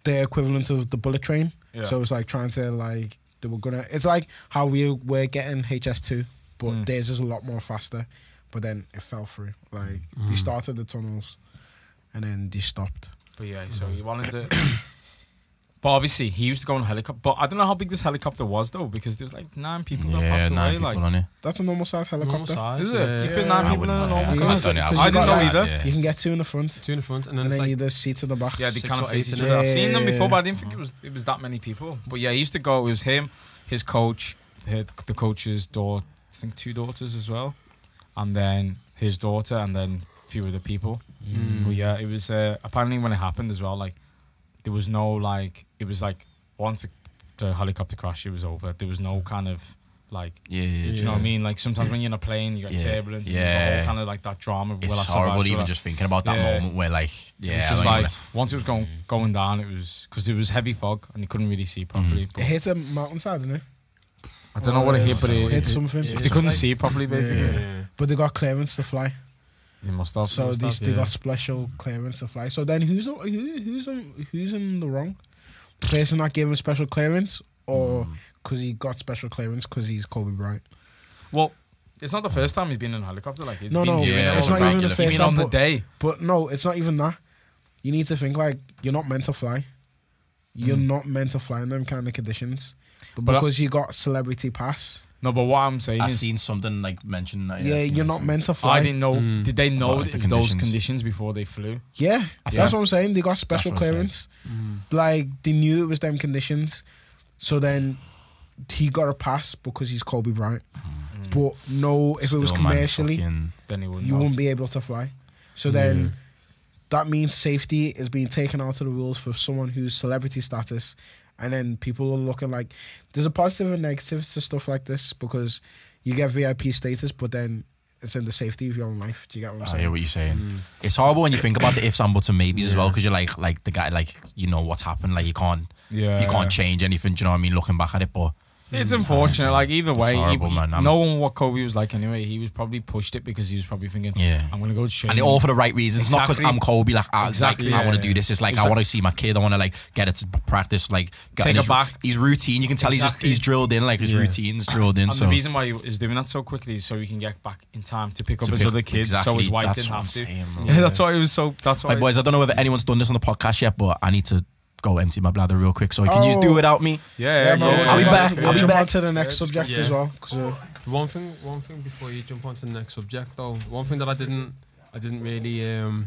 the equivalent of the bullet train. Yeah. So it's like trying to like they were gonna. It's like how we're getting HS2, but theirs is a lot more faster. But then it fell through. Like they started the tunnels, and then they stopped. But yeah, so he wanted to. But obviously, he used to go on helicopter. But I don't know how big this helicopter was though, because there was like 9 people that passed 9 away. people Like, on it. That's a normal size helicopter. Normal size, is it? yeah. You fit Yeah, 9 I people in a wouldn't know, normal yeah. size? I've done it, Because I you didn't got know that- either. Yeah. You can get 2 in the front, Two in the front, and and then then it's like either seat to the back. Yeah, they 6 kind or of face 8 each in other. it. I've seen them Yeah. before, but I didn't think it was that many people. But yeah, he used to go. It was him, his coach, the coach's daughter. I think 2 daughters as well, and then his daughter, and then a few other people. But yeah, it was apparently when it happened as well. Like there was no like it was like once the helicopter crashed, it was over. There was no kind of like. Yeah. Do you know what I mean? Like sometimes when you're in a plane, you got Yeah. turbulence. And there's a Yeah. whole kind of like that drama. Of, It's will I horrible survive? even just thinking about that Yeah. moment where like It was just like, like once it was going down, it was because it was heavy fog and you couldn't really see properly. It But hit a mountainside, didn't it? I don't know what it hit, but Hit it something. they couldn't see properly basically. yeah. But they got clearance to fly. They must have. So must have, they got special clearance to fly. So then who's in the wrong? The person that gave him special clearance, or because he got special clearance because he's Kobe Bryant? Well, it's not the first time he's been in a helicopter. Like it's No, been no, doing Yeah, it it's all not the even time. the You first mean on time. the day? But no, it's not even that. You need to think like you're not meant to fly. You're not meant to fly in them kind of conditions. But But because you got celebrity pass, No, but what I'm saying I is, seen something like mentioned that. yeah, I seen you're that not something. meant to fly. I didn't know. Did they know About it the was those conditions. conditions before they flew? Yeah, that's what I'm saying. They got special what I'm saying. clearance. Like they knew it was them conditions. So then he got a pass because he's Kobe Bryant. But no, if it was Still, man, commercially, fucking- Then he wouldn't. you have. won't be able to fly. So then that means safety is being taken out of the rules for someone who's celebrity status. And then people are looking like there's a positive and negative to stuff like this because you get VIP status, but then it's in the safety of your own life. Do you get what I'm I saying? hear what you're saying. It's horrible when you think about the ifs and buts and maybes as well, because you're like the guy, like you know what's happened, like you can't change anything. Do you know what I mean? Looking back at it, but It's unfortunate. Like either way, horrible, man. knowing what Kobe was like anyway, he was probably pushed it because he was probably thinking, Yeah. I'm gonna go train. and it all for the right reasons, not because Exactly. I'm Kobe. Like I Exactly, want to yeah. do this. It's like I Exact- want to see my kid. I want to like get it to practice. Like get Take in it his, back. his routine. You can tell Exactly. he's drilled in. Like his routine's drilled in. And So the reason why he is doing that so quickly is so he can get back in time to pick up To his pick- other kids, so exactly, his wife that's didn't what have I'm to. saying, bro. Yeah, that's why it was so. That's why. like boys, I don't know whether anyone's done this on the podcast yet, but I need to go empty my bladder real quick. So can you just do it without me? yeah, man, yeah. we'll I'll be jump back. on- I'll be jump back. on to the next subject Yeah. as well. 'Cause, One thing before you jump on to the next subject though, one thing that I didn't really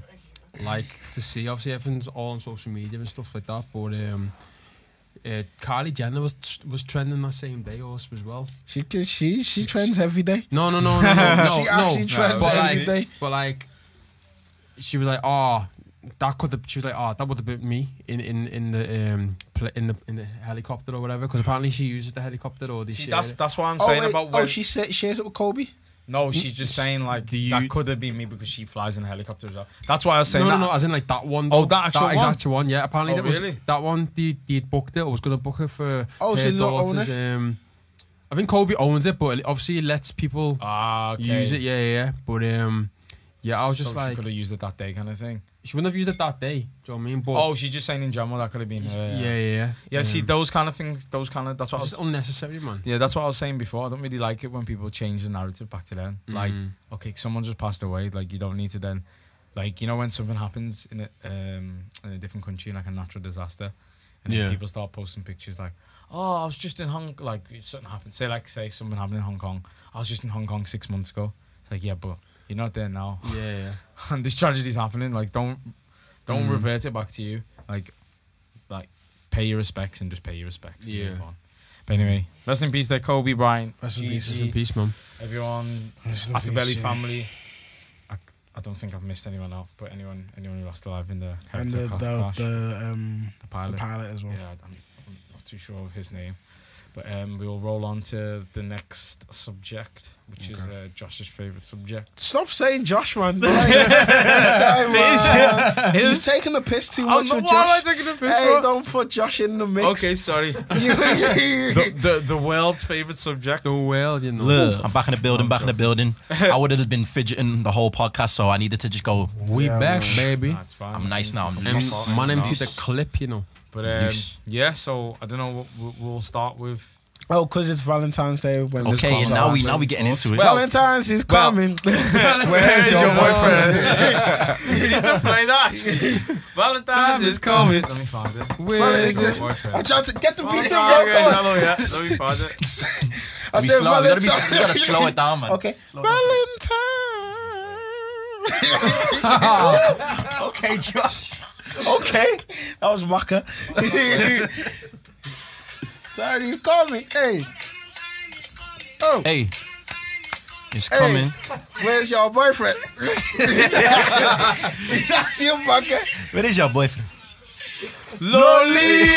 like to see. Obviously, everything's all on social media and stuff like that. But Kylie Jenner was trending that same day also as well. she trends every day. No. She actually trends But every day. But like, she was like, oh, that could have. She was like, oh, that would have been me in the helicopter or whatever. Because apparently she uses the helicopter or they See, share it. that's what I'm saying about when. she shares it with Kobe. No, she's just saying like Do you- that could have been me because she flies in a helicopter as well. That's why I was saying No, that. no, as in like that one. Oh, though. that actual one? exact one. Yeah, apparently Oh, that was really? that one. They'd booked it. I was gonna book it for. Oh, her so you don't own daughter's, it? I think Kobe owns it, but obviously it lets people Ah, okay. use it. Yeah. But yeah, I was just so like, she could have used it that day, kind of thing. she wouldn't have used it that day. Do you know what I mean? But Oh, she's just saying in general that could have been her. yeah. See, those kind of things, that's what I It's was. just unnecessary, man. Yeah, that's what I was saying before. I don't really like it when people change the narrative back to then. Like, okay, someone just passed away. Like, you don't need to then, like, you know, when something happens in a different country, like a natural disaster, and then people start posting pictures like, oh, I was just in Hong Kong. Like, something happened. Say something happened in Hong Kong. I was just in Hong Kong 6 months ago. It's like, yeah, but you're not there now. Yeah. And this tragedy's happening. Like, don't revert it back to you. Like, pay your respects and just pay your respects. And move on. But anyway, rest in peace there, Kobe Bryant. Rest in GG, peace. Rest in peace, man. Everyone, Rest in Attabelli peace, yeah. family. I don't think I've missed anyone out, but anyone who lost alive in the And helicopter crash. the pilot. pilot as well. Yeah, I'm not too sure of his name. But we'll roll on to the next subject, which is Josh's favourite subject. Stop saying Josh, man. Like, this guy, man. He's taking the piss too much with Why am I Josh. taking the piss Hey, for? don't put Josh in the mix. Okay, sorry. the world's favourite subject. The world, you know. I'm back in the building. I would have been fidgeting the whole podcast, so I needed to just go. We back, baby. That's fine. I'm nice now. I'm And loose. man emptied the clip, you know. But Loose. yeah, so I don't know. We'll start with. Oh, because it's Valentine's Day when this Okay, comes and out. now we getting into it. Well, Valentine's is coming. Where's your boyfriend? You need to play that. Valentine's is coming. Let me find it. Where's your it? boyfriend? I'm trying to get the beat. Let me find it. I We said slow. We Valentine's. gotta slow it down, man. Okay. Slow down. Valentine. Okay, Josh. Okay. That was Maka. Sorry, you call me. Hey. Oh, Hey, it's coming. where's your boyfriend? It's actually Maka. Where is your boyfriend? Lonely.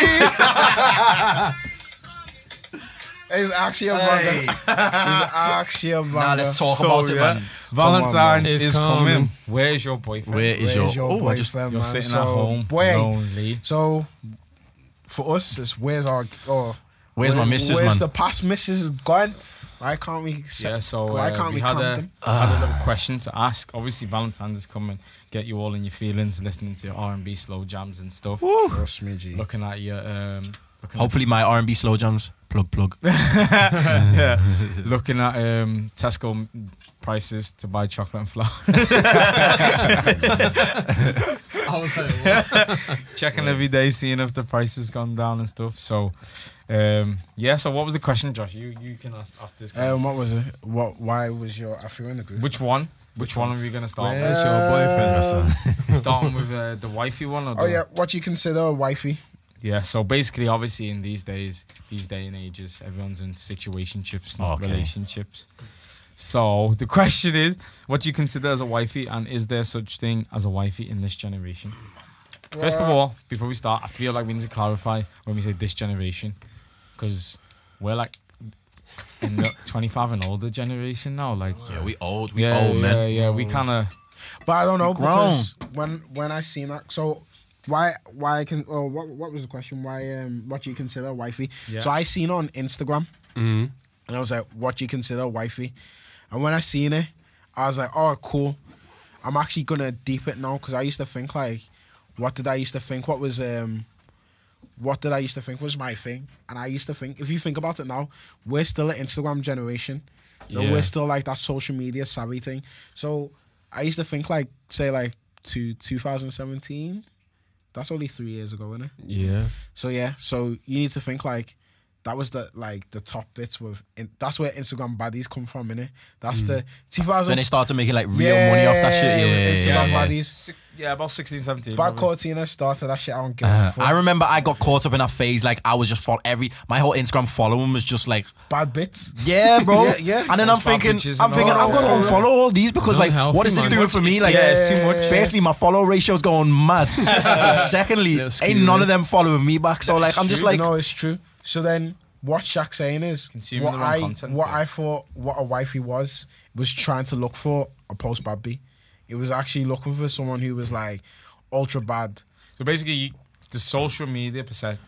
It's actually a Maka. It's actually a Maka. Now let's talk about it, man. Valentine's man. is It's coming. coming. Where's your boyfriend? Where is Where's your? your Oh, I just. boyfriend, You're man? sitting So, at home, boy. lonely. So, for us, it's where's our... Oh, Where's my missus, Where's man? the past missus gone? Why can't we... Yeah, so why can't we we had count a them? little question to ask. Obviously, Valentine's is coming. Get you all in your feelings, listening to your R&B slow jams and stuff. Trust me, G. Looking at your Hopefully, my R&B slow jams. Plug. yeah, looking at Tesco prices to buy chocolate and flour. I was like, what? Checking every day, seeing if the price has gone down and stuff. So, yeah. So, what was the question, Josh? You can ask this. What was it? Why was your... I feel in the group. Which one? Which one are we gonna start Where's your boyfriend? with? Starting with the wifey one. Or Oh, yeah. What do you consider a wifey? Yeah, so basically, obviously, in these day and ages, everyone's in situationships, not Okay. relationships. So the question is, what do you consider as a wifey, and is there such thing as a wifey in this generation? First of all, before we start, I feel like we need to clarify when we say this generation, because we're like in the 25 and older generation now. Like, Yeah, we old. We yeah, old, man. yeah, we kind of. But I don't know, Grown. because when I seen that... So... Why can what was the question? Why what do you consider a wifey? Yeah. So I seen it on Instagram and I was like, what do you consider a wifey? And when I seen it, I was like, oh, cool. I'm actually gonna deep it now, because I used to think like, what did I used to think was my thing? And I used to think, if you think about it now, we're still an Instagram generation. You know, Yeah. we're still like that social media savvy thing. So I used to think like, say like to 2017. That's only 3 years ago, isn't it? Yeah. So yeah, so you need to think like that was the top bits that's where Instagram baddies come from, innit? That's the 2000. When they started making like real money off that shit. with Yeah, Instagram yeah. baddies. Yeah, about 16, 17. Bad probably. Cortina started that shit. I don't give a fuck. I remember I got caught up in that phase. Like I was just my whole Instagram following was just like, Bad bits. yeah, bro. Yeah. And then Those I'm thinking, bad bitches I'm and thinking, all I'm that. gonna unfollow all these because like, Unhealthy, what is this man. doing for me? Like, yeah, it's too much. Firstly, my follow ratio's going mad. Secondly, Little ain't skew, none of them following me back. So like, I'm just like, No, it's true. So then what Shaq's saying is Consuming the wrong content, what yeah. I thought what a wifey was trying to look for a post bad B. It was actually looking for someone who was like ultra bad. So basically, the social media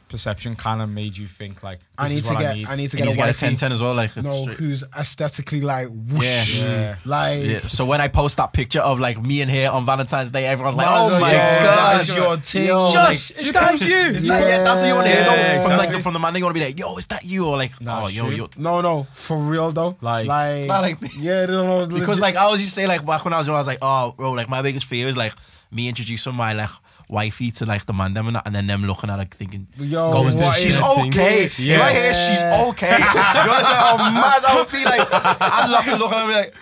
perception kind of made you think like, I need to get a And he's got a wifey. 10-10 as well. Like, No, straight. who's aesthetically like whoosh. Yeah. Like Yeah. So when I post that picture of like me and her on Valentine's Day, everyone's like, Oh, "Oh my yeah, god, that's your thing. Yo, Josh, like, is that you? Is that Yeah. That's what you want to hear though. Yeah, From exactly. from the man, they want to be like, "Yo, is that you?" Or like, Nah, "Oh, it's yo, true. yo." no, for real though. Like- Nah, like- yeah, no, Because legit. like I always used to say like back when I was young, I was like, "Oh, bro, like my biggest fear is like me introducing my like wifey to like the man them and that, and then them looking at her thinking, Yo, going, what she's is okay. this? If I hear she's okay, you understand how mad I would be? Like, I'd love to look at her and be like,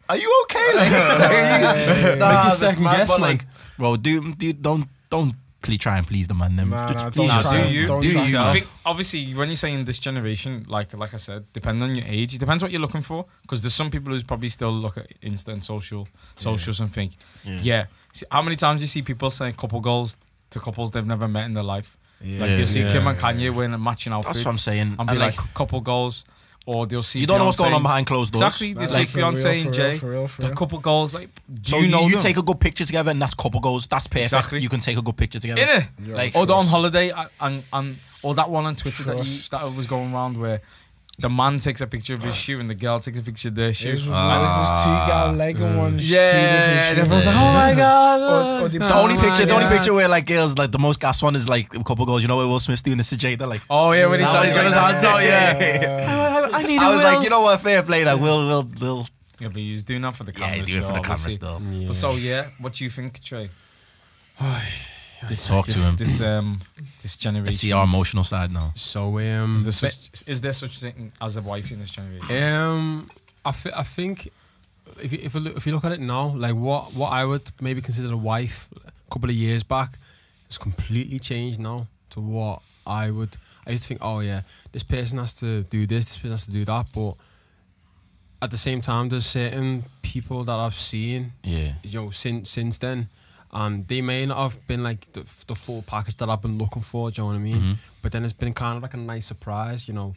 "Are you okay?" Like, Make you that's second mad, guess, but, man. like, bro, don't please try and please the man them. Nah, Just nah, please don't just try. do you? Don't do try. you, I man. think obviously when you're saying this generation, like I said, depending on your age, it depends what you're looking for. Because there's some people who's probably still look at Insta and socials and think, yeah. See, how many times do you see people saying couple goals to couples they've never met in their life? Like you'll see Kim and Kanye wearing matching outfits. That's what I'm saying. And be like couple goals, or they'll see you don't know what's Beyonce- going on behind closed doors. Exactly, they That's see like for real, Beyonce and Jay, for real. the couple goals. Like, do So you know you them? take a good picture together, and that's couple goals. That's perfect. Exactly. You can take a good picture together. Innit? Yo, Like, Or they're on trust. holiday and or that one on Twitter Trust. that was going around where the man takes a picture of his shoe and the girl takes a picture of their shoe. There's just two gal leg and one. Yeah, and everyone's like, oh "Oh my god!" Or The only picture, God. picture where like girls like the most gas one is like a couple goals. You know where Will Smith's doing this to Jada, like. Oh yeah, when he That started was getting his like hands that, out, yeah. yeah. I need I was like, you know what, fair play. Like Will. Yeah, but he's doing that for the Yeah, camera. he's doing it for the camera obviously. still. But so yeah, what do you think, Trey? Talk to him. This generation. Let's see our emotional side now. So Is there such a thing as a wife in this generation? I think if you look at it now, like what I would maybe consider a wife a couple of years back, it's completely changed now to what I used to think, oh yeah, this person has to do this person has to do that, but at the same time, there's certain people that I've seen, since then, and they may not have been like the full package that I've been looking for. Do you know what I mean? Mm-hmm. But then it's been kind of like a nice surprise. You know,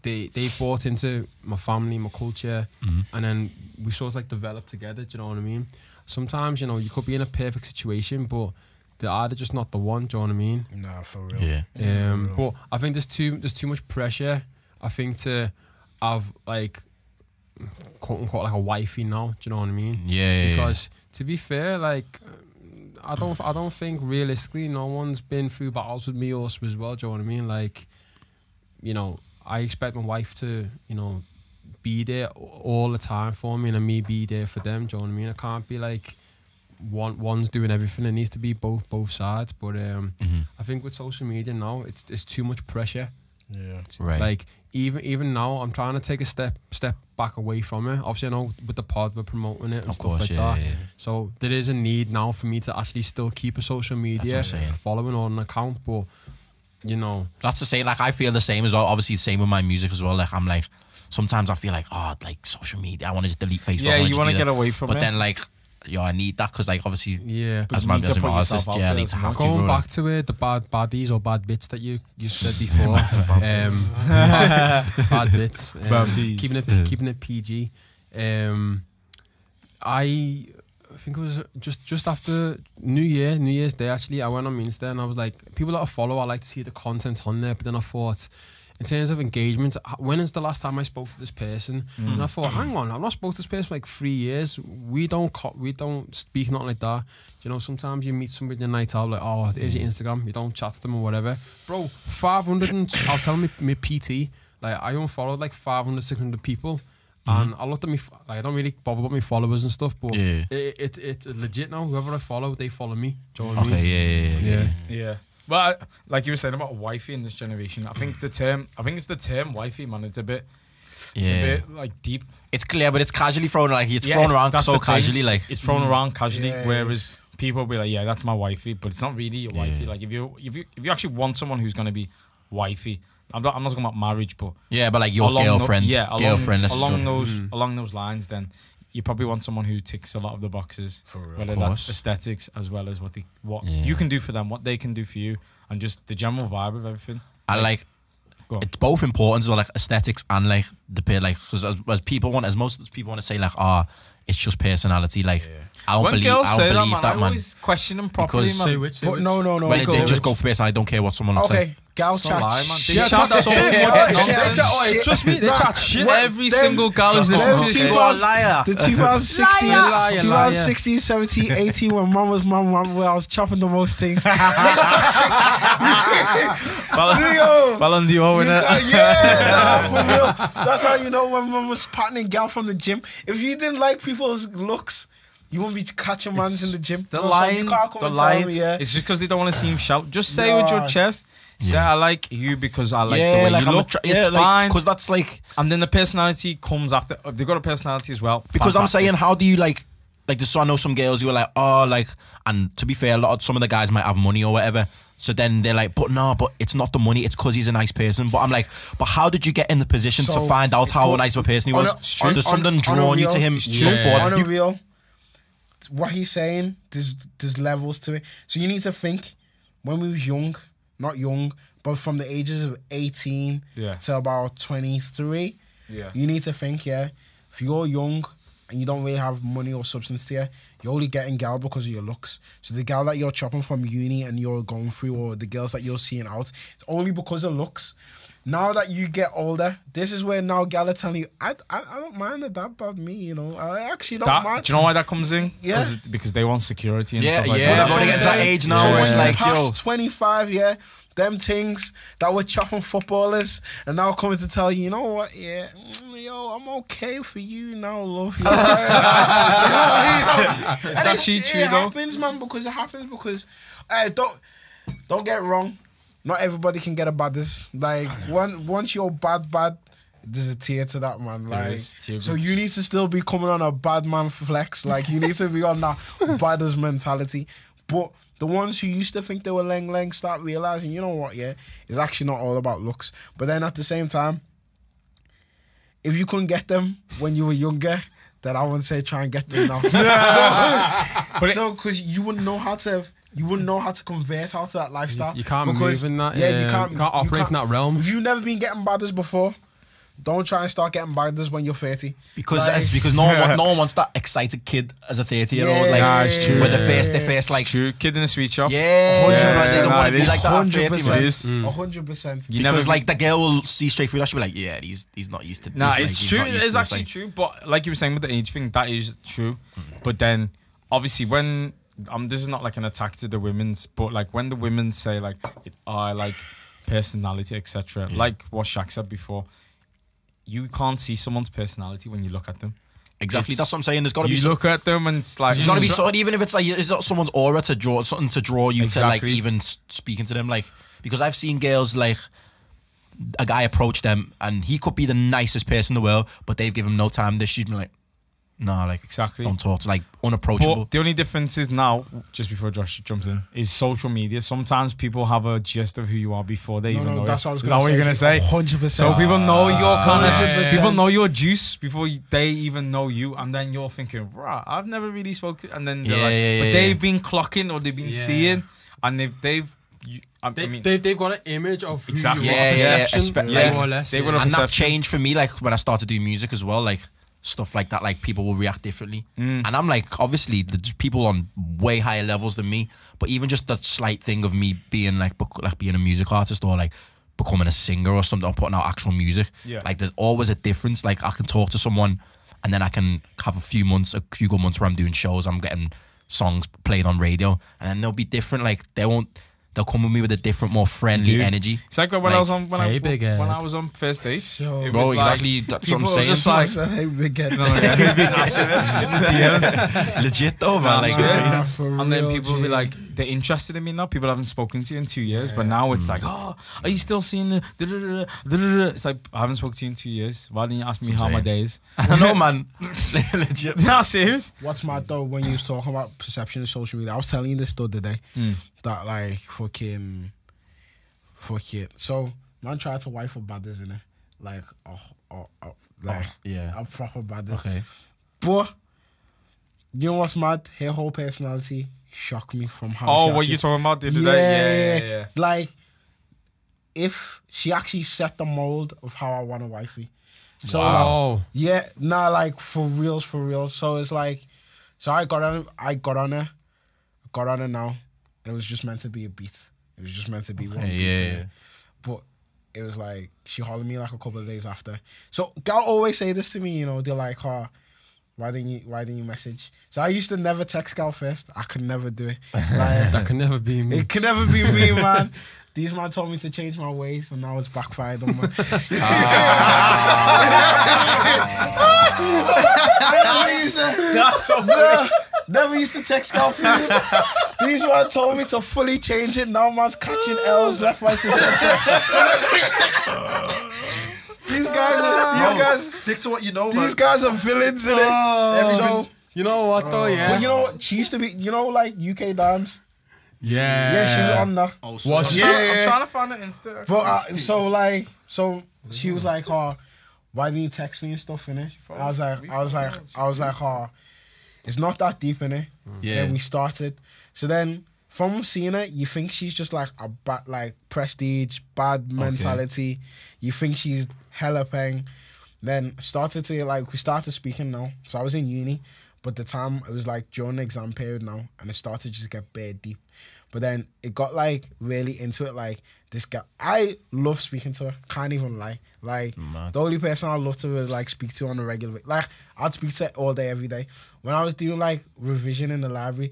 they bought into my family, my culture, and then we sort of like developed together. Do you know what I mean? Sometimes you could be in a perfect situation, but they're either just not the one. Do you know what I mean? Nah, for real. Yeah. But I think there's too much pressure. I think to have like quote unquote like a wifey now. Do you know what I mean? Yeah. Because to be fair, like I don't think realistically no one's been through battles with me also as well. Do you know what I mean? Like, I expect my wife to be there all the time for me, and me be there for them. Do you know what I mean? I can't be like one's doing everything. It needs to be both sides. But I think with social media now, it's too much pressure. Yeah. Right. Like even now, I'm trying to take a step back away from it. Obviously, I know with the pod we're promoting it and Of stuff course, like yeah, that. yeah. So there is a need now for me to actually still keep a social media That's what I'm saying. following on an account, but That's the same. Like I feel the same as well. Obviously, the same with my music as well. Like I'm like, sometimes I feel like, like social media. I want to just delete Facebook. Yeah, I wanna you just want to do get that. away from But it. then like, I need that because like obviously yeah. as you my need to as an put artist, yourself out I there need as to well. have to. Going bro. back to it, the baddies or bad bits that you said before. Bad bits. Keeping it PG. I think it was just after New Year's Day actually, I went on Insta and I was like, people that I follow, I like to see the content on there, but then I thought, in terms of engagement, when is the last time I spoke to this person? And I thought, hang on, I've not spoke to this person for like 3 years. We don't speak nothing like that. Sometimes you meet somebody in the night out, like, oh, there's your Instagram. You don't chat to them or whatever. Bro, 500 and I was telling me PT, like I unfollowed like 500, 600 people. And I looked at me, like I don't really bother about my followers and stuff, but Yeah. it's legit now. Whoever I follow, they follow me. Do you know what I mean? Okay, yeah. Yeah. Well, like you were saying about wifey in this generation, I think it's the term wifey, man. It's a bit like deep. It's clear, but it's casually thrown. Like it's Yeah, thrown around that's so the thing. casually. Like It's thrown around casually, Yeah, whereas people will be like, yeah, that's my wifey, but it's not really your wifey. Like if you actually want someone who's gonna be wifey, I'm not talking about marriage, but yeah, but like your along girlfriend, girlfriend. Let's along just- along those lines, then you probably want someone who ticks a lot of the boxes, For real. whether Of that's course. aesthetics as well as what Yeah. you can do for them, what they can do for you, and just the general vibe of everything. I like. Go on. it's both important as well, like aesthetics and like the peer, like because as people want, as most people want to say like, it's just personality. Like I don't When believe, girls say that, I man. always question them properly, Because- man. Say which. But no. When they just go for personality, I don't care what someone looks like. Okay, gal It's a chat. lie, man. They shit. chat so Yeah, much shit. nonsense. Shit. Trust me, they Nah, chat shit. what- Every them- single girl is listening to them this. 2000 liar. The 2016, Liar. 2016, 17, 18, when mum was mum, where I was chopping the most things. Ballon d'Or, innit? Yeah, for real. That's how you know when mum was patting gal from the gym. If you didn't like people's looks, you won't be catching mans in the gym. The No, so line, you can't come the and tell line. me, yeah. It's just because they don't want to see him shout. Just say with your Nah. chest. Say I like you because I like the way like you look. It's fine. because that's like And then the personality comes after. They've got a personality as well. because I'm Fantastic. saying, how do you like just so I know some girls who are like, oh, like, and to be fair, some of the guys might have money or whatever. So then they're like, but it's not the money, it's because he's a nice person. But I'm like, but how did you get in the position to So, find out how but nice of a person he on was? a- There's on- something on a drawn you real- to him Yeah. before. On a real, what he's saying, there's levels to it. So you need to think, when we was young, not young, but from the ages of 18 Yeah. to about 23, Yeah. you need to think, if you're young and you don't really have money or substance to you, you're only getting gal because of your looks. So the gal that you're chopping from uni and you're going through, or the girls that you're seeing out, it's only because of looks. Now that you get older, this is where now gal are telling you, I don't mind that about me, you know. I actually don't mind. Do you know why that comes in? Yeah. Because they want security and Yeah, stuff like yeah, that. That's but what it's I'm that saying. age now So where when it's you like, pass yo. 25, them things that were chopping footballers and now coming to tell you, you know what, yo, I'm okay for you now, love you. It's actually true, it though. happens, man, because it happens because, don't get it wrong, not everybody can get a baddest. Like, once you're bad, there's a tier to that, man. Like, is tier so groups. you need to still be coming on a bad man flex. Like, you need to be on that baddest mentality. But the ones who used to think they were leng start realizing, you know what, it's actually not all about looks. But then at the same time, if you couldn't get them when you were younger, then I wouldn't say try and get them now. So because you wouldn't know how to convert out to that lifestyle. You can't because, move in that. Yeah, you can't operate in that realm. If you've never been getting badders before, don't try and start getting badders when you're 30. Because Like- it's because no one wants that excited kid as a 30-year-old. Yeah, Like, Nah, it's true. With the first like, It's true. Kid in the sweet shop. yeah, 100%. they don't want to be it like is. that at 30, man. 100%. 100%. You never Because be- like the girl will see straight through that, she'll be like, yeah, he's not used to. Nah, he's, like, it's he's true. not used It to is this, actually like- true. But like you were saying with the age thing, that is true. But then, obviously, when this is not like an attack to the women's, but like when the women say like, I like personality, etc. Like what Shaq said before, you can't see someone's personality when you look at them. Exactly, It's- that's what I'm saying. There's got to be You look at them and it's like There's got to be something, even if it's like, is that someone's aura to draw, something to draw you to like Exactly. even speaking to them, like, because I've seen girls like a guy approach them and he could be the nicest person in the world, but they've given him no time. They should be like, nah, like, Exactly. don't talk, like unapproachable. But the only difference is now, just before Josh jumps in, is social media. Sometimes people have a gist of who you are before they even know that's you. what I was Is that what you're gonna say? 100%. So people know your kind of, 100%. people know your juice before they even know you, and then you're thinking, right, I've never really spoken, and then they're Yeah, like, yeah, but yeah, they've been clocking or they've been seeing, and I mean, They've got an image of who Exactly. you are, Yeah, yeah, perception, yeah. more or less. They yeah. would have- And that perception. changed for me, like when I started doing music as well, like stuff like that, like people will react differently. And I'm like, obviously, there's people on way higher levels than me, but even just that slight thing of me being like being a music artist or like becoming a singer or something, or putting out actual music, Yeah. like there's always a difference. Like I can talk to someone and then I can have a few good months where I'm doing shows, I'm getting songs played on radio, and then they'll be different. Like they'll come with me with a different, more friendly do. energy. it's like when I Like, was on when hey, big head. I was on first dates. Yo. it Bro, was like, exactly, that's what I'm people were saying. just like, Hey, big head. Legit though, man. Like, Yeah. it's crazy. Nah, for And then real, people will be G. like, they're interested in me now. People haven't spoken to you in 2 years, but now it's like, oh, are you still seeing the da-da-da, da-da-da? It's like, I haven't spoken to you in 2 years. Why didn't you ask me That's how what my I'm day is? I don't know, man. Legit. Not serious. What's mad though, when you was talking about perception of social media, I was telling you this the other day, that like fuck it. So man tried to wife for badders, innit? Like Yeah. a proper badders. Okay. But you know what's mad? Her whole personality shocked me from how. Oh, she what actually- you talking about the other day? Yeah. Like if she actually set the mold of how I want a wifey. So Wow. yeah, nah, like for real. So it's like, so I got on her now, and it was just meant to be a beat. It was just meant to be one beat. Yeah. But it was like, she hollered me like a couple of days after. So gal always say this to me, you know, they're like, oh, why didn't you message? So I used to never text gal first. I could never do it. Like, That can never be me. it can never be me, man. These man told me to change my ways, and now it's backfired on me. Never used to text gal first. These man told me to fully change it. Now man's catching L's left, right, and center. These guys Stick to what you know, these guys are villains in it. So, You know what though? Yeah. but you know what? She used to be, you know, like UK Dams. Yeah. Yeah, she was on that. Oh, Was she? I'm trying to find it Insta. But so she was like, oh, why didn't you text me and stuff, innit? I was like, oh, it's not that deep, innit? Yeah. Then we started. So then from seeing it, you think she's just like a bad, like prestige, bad mentality. You think she's hella paying. Then we started speaking now. So I was in uni, but the time it was like during the exam period now, and it started to just get bare deep. But then it got like really into it. Like this guy, I love speaking to her. Can't even lie. Like the only person I love to like speak to on a regular, like I'd speak to her all day, every day. When I was doing like revision in the library,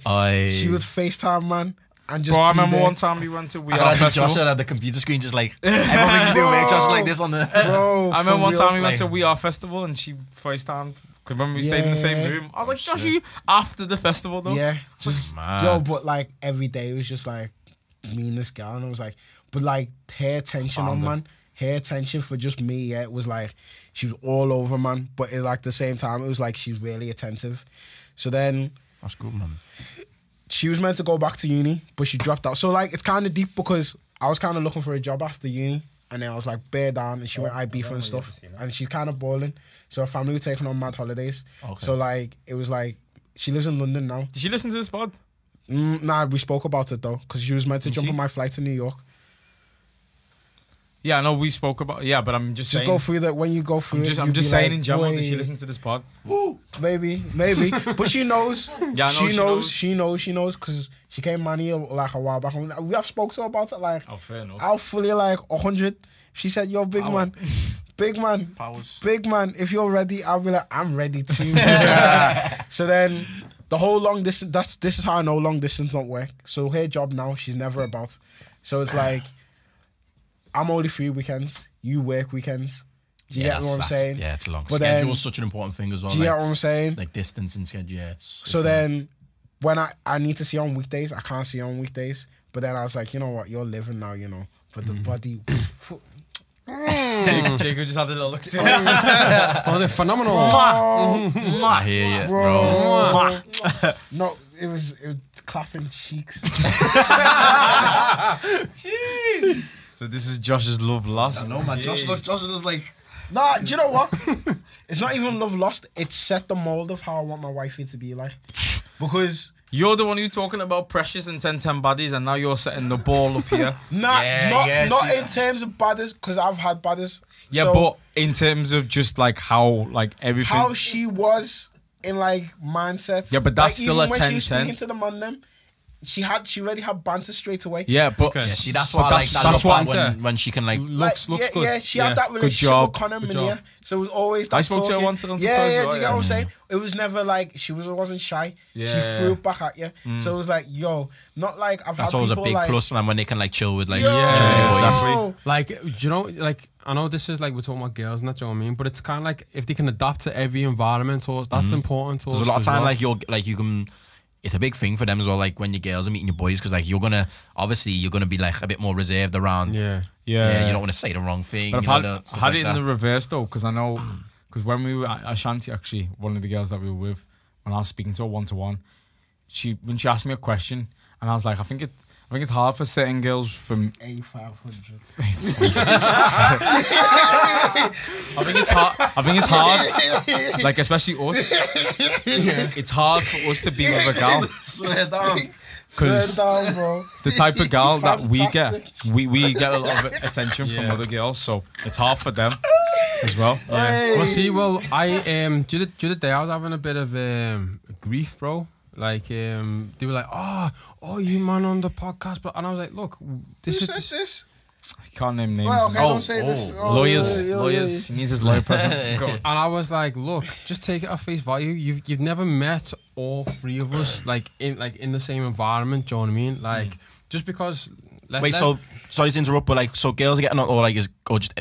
she would FaceTime, man. And just Bro, I be remember there. one time we went to We I Are can see Festival. Josh at the computer screen just like everyone makes do make just like this on the. Bro, I remember one for time we real. went to We Are Festival and she FaceTimed. Because remember we stayed in the same Yeah. room. I was like, Joshy, after the festival though. Yeah, just mad. yo, but like every day it was just like me and this girl, and I was like, but like her attention on man, her attention for just me, yeah, it was like she was all over, man. But at like the same time, it was like she's really attentive. So then That's good, man. she was meant to go back to uni, but she dropped out. So like it's kind of deep because I was kind of looking for a job after uni, and then I was like bare down, and she went Ibiza and stuff, and she's kind of balling. So her family were taking on mad holidays. Okay. So like it was like she lives in London now. Did she listen to this pod? Nah, we spoke about it though, because she was meant to jump on my flight to New York. Yeah, I know we spoke about. Yeah, but I'm just Just saying. go through that when you go through it. I'm you'll just be saying like, in general. boy, Did she listen to this pod? Maybe, but she knows. Yeah, I know She knows, because she came man here like a while back. We have spoke to her about it. Like, Oh, fair enough. I'll fully like 100. She said, "Yo, big man, Powers. big man. If you're ready, I'll be like, I'm ready too." So then the whole long distance. This is how I know long distance don't work. So her job now, she's never about. So it's like I'm only free weekends. You work weekends. Do you get what I'm saying? Yeah, it's long. But Schedule then- is such an important thing as well. Do you like, get what I'm saying? like distance and schedule. Yeah, it's So then, when I need to see her on weekdays, I can't see her on weekdays. But then I was like, you know what, you're living now, you know. But the body, Jacob just had a little look too. Oh, they're phenomenal. I hear you, bro. no, it was clapping cheeks. So this is Josh's love lost. No man, Josh is like. Nah, do you know what? It's not even love lost. It set the mold of how I want my wifey to be like. Because You're the one who's talking about precious and 10 baddies, and now you're setting the ball up here. not see- in terms of badders, because I've had badders. Yeah, So but in terms of just like how like everything. how she was in like mindset. Yeah, but that's like, still even a when she was 10-10. speaking to the man them, she already had banter straight away. Yeah, but Okay. Yeah, see, that's But why I like that's that what look I'm back saying. when she can like. Looks yeah, good. Yeah, she had that Good relationship job. with Conor Good Mania. job. So it was always that I spoke to her talking. once on the Yeah, time, yeah, right? do you get what I'm saying? It was never like she wasn't shy. She Yeah. threw it back at you. So it was like, yo, not like I've That's had always a people big like, plus, man, when they can like chill with like. yo, chill with your boys. exactly. Like, do you know, like, I know this is like, we're talking about girls and that, do you know what I mean? But it's kind of like, if they can adapt to every environment, that's important to us. There's a lot of as time well. you can. It's a big thing for them as well. Like when your girls are meeting your boys, because like you're gonna be like a bit more reserved around. Yeah. Yeah, you don't want to say the wrong thing. But you I've know, had, stuff I had like it that. in the reverse though, because I know, because when we were at Ashanti, actually, one of the girls that we were with, when I was speaking to her one-to-one, when she asked me a question, and I was like, I think it's hard for certain girls from. A500. I think it's hard. Like especially us. It's hard for us to be with a gal. Swear down. Because down, bro. the type of girl that we get, Fantastic. we get a lot of attention from Yeah. other girls, so it's hard for them as well. Yeah. Well, see, I the other day I was having a bit of grief, bro. Like they were like, oh, you man on the podcast, but and I was like, look, this Who is said this? I can't name names. Well, okay, don't say this. Oh, Lawyers, yeah. lawyers. He needs his lawyer present. Go on. And I was like, look, just take it at face value. You've never met all three of us like in the same environment. Do you know what I mean? Like just because. Wait, so sorry to interrupt, but like, so girls are getting on, or just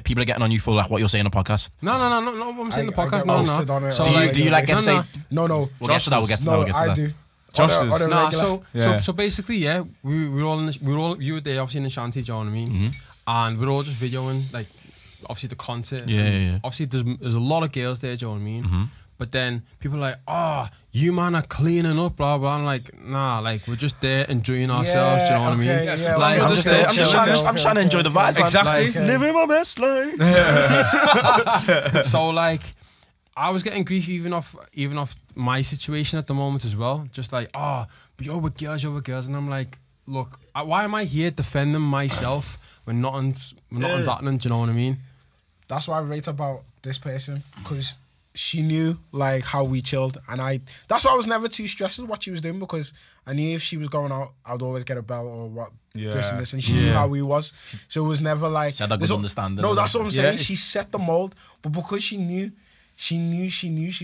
people are getting on you for like what you're saying on the podcast. No. I'm saying the I podcast. get No. roasted on it So on like, Do you like get to say? No. We'll get to that. We'll get to that. No, We'll get to I that. do. Josh On does. a Nah, regular. so basically, yeah, we were all you were there obviously in Ashanti, do you know what I mean? And we're all just videoing like obviously the content. Yeah. Obviously, there's a lot of girls there, do you know what I mean? But then people are like, oh, you man are cleaning up, blah blah. I'm like, nah, like we're just there enjoying ourselves. Do you know what I mean? okay, yeah, Like, okay, I'm just okay, there. okay, I'm just trying to enjoy the vibes. Man. Exactly. Okay. Living my best life. So like, I was getting grief even off my situation at the moment as well. Just like, oh, but you're with girls, and I'm like, look, why am I here defending myself when nothing's happening? Do you know what I mean? That's what I rate about this person, because she knew like how we chilled, and that's why I was never too stressed with what she was doing, because I knew if she was going out, I'd always get a bell or what this and this, and she knew how he was, so it was never like She had that good understanding. No, that's what I'm saying. Yeah, She set the mold, but because she knew she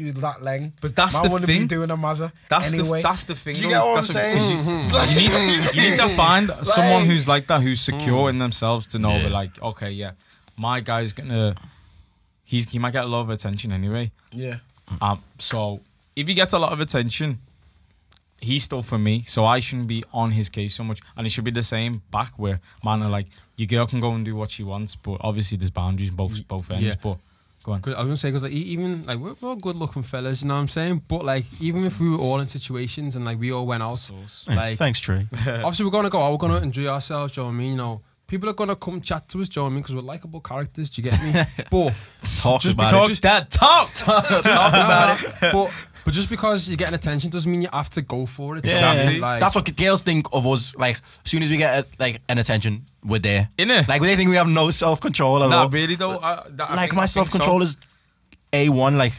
was that leng. But that's man the wouldn't thing. be doing a mazza That's anyway. the thing. Do you though. get what I'm That's the- saying? You need to find someone who's like that, who's secure Mm. in themselves, to know Yeah. that like, okay, yeah, my guy's gonna, he might get a lot of attention anyway. Yeah. So if he gets a lot of attention, he's still for me, so I shouldn't be on his case so much, and it should be the same back, where man are like, your girl can go and do what she wants, but obviously there's boundaries in both ends. Yeah. But go on. Cause I was gonna say, because like, even like we're all good looking fellas, you know what I'm saying? But like, even if we were all in situations and like we all went out, like Thanks, Trey. obviously we're gonna go out, we're gonna enjoy ourselves. Do you know what I mean? You know, people are gonna come chat to us. Do you know what I mean? Because we're likable characters. Do you get me? But Talk just about because- it. talk about it. But just because you're getting attention doesn't mean you have to go for it. Exactly. Like, That's what girls think of us. Like, as soon as we get like an attention, we're there. Innit? Like, they think we have no self control at all. Nah, really though. Like, my self control is A1. Like,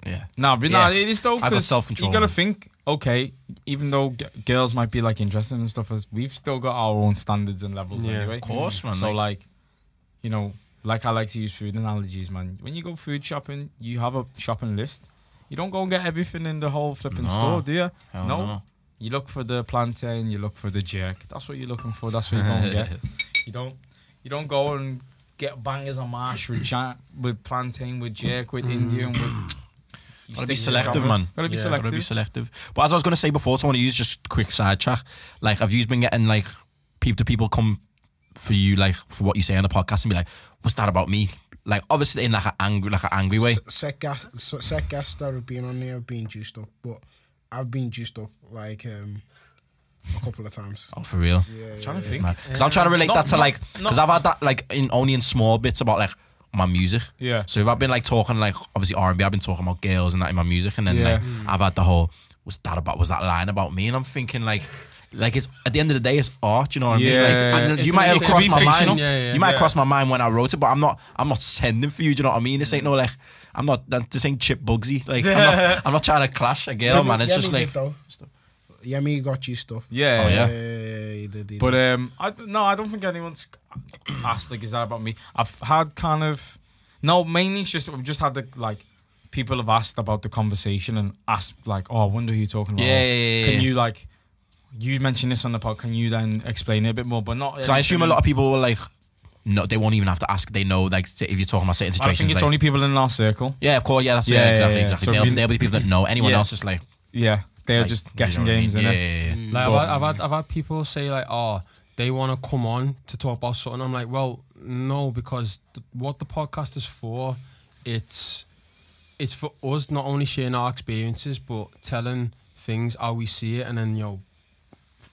yeah. Nah, but Yeah. nah, it is though, I got because self-control. you gotta think, okay, even though girls might be like interested in stuff, as we've still got our own standards and levels Yeah, anyway. Of course, man. So like, you know, like I like to use food analogies, man. When you go food shopping, you have a shopping list. You don't go and get everything in the whole flipping No. store, do you? Hell No. no. You look for the plantain, you look for the jerk. That's what you're looking for. That's what you go and get. You don't go and get bangers on mash with plantain, with jerk, with Indian, with. Gotta be selective, man. Gotta be Yeah, selective. Gotta be selective. But as I was gonna say before, to want to use just quick side chat. Like, have you been getting like people come for you, like for what you say on the podcast, and be like, "What's that about me?" Like, obviously in like an angry way. Set guests that have been on there have been juiced up, but I've been juiced up like a couple of times. Oh, for real. Yeah, Trying to think. Because I'm trying to relate that to like, because I've had that like only in small bits about like my music. Yeah. So if I've been like talking like obviously R&B, I've been talking about girls and that in my music, and then Yeah. like I've had the whole was that line about me, and I'm thinking like it's at the end of the day it's art, you know what I mean? Yeah. Like, and It's you might have a crossed my fiction, mind. yeah. You might have crossed my mind when I wrote it, but I'm not sending for you. Do you know what I mean? This ain't no like this ain't Chip Bugsy. Like I'm not trying to clash a girl, man. It's just like. Yeah, me got you stuff. Yeah. Oh, yeah? He did. But I don't think anyone's asked like, is that about me? I've had kind of mainly it's just we've just had the like people have asked about the conversation and asked like, oh, I wonder who you're talking about. Yeah. Can you like you mentioned this on the pod? Can you then explain it a bit more? But not. So I assume a lot of people were like, no, they won't even have to ask. They know, like, if you're talking about certain I situations. think it's like, only people in our circle. Yeah, of course. Yeah, that's Yeah, exactly. yeah. So They'll if you- be the people that know. Anyone Yeah. else is like, Yeah, they're like, just you guessing know what I games, mean? innit? Yeah. Like I've had people say like, oh, they want to come on to talk about something. I'm like, well, no, because what the podcast is for, it's for us not only sharing our experiences, but telling things how we see it, and then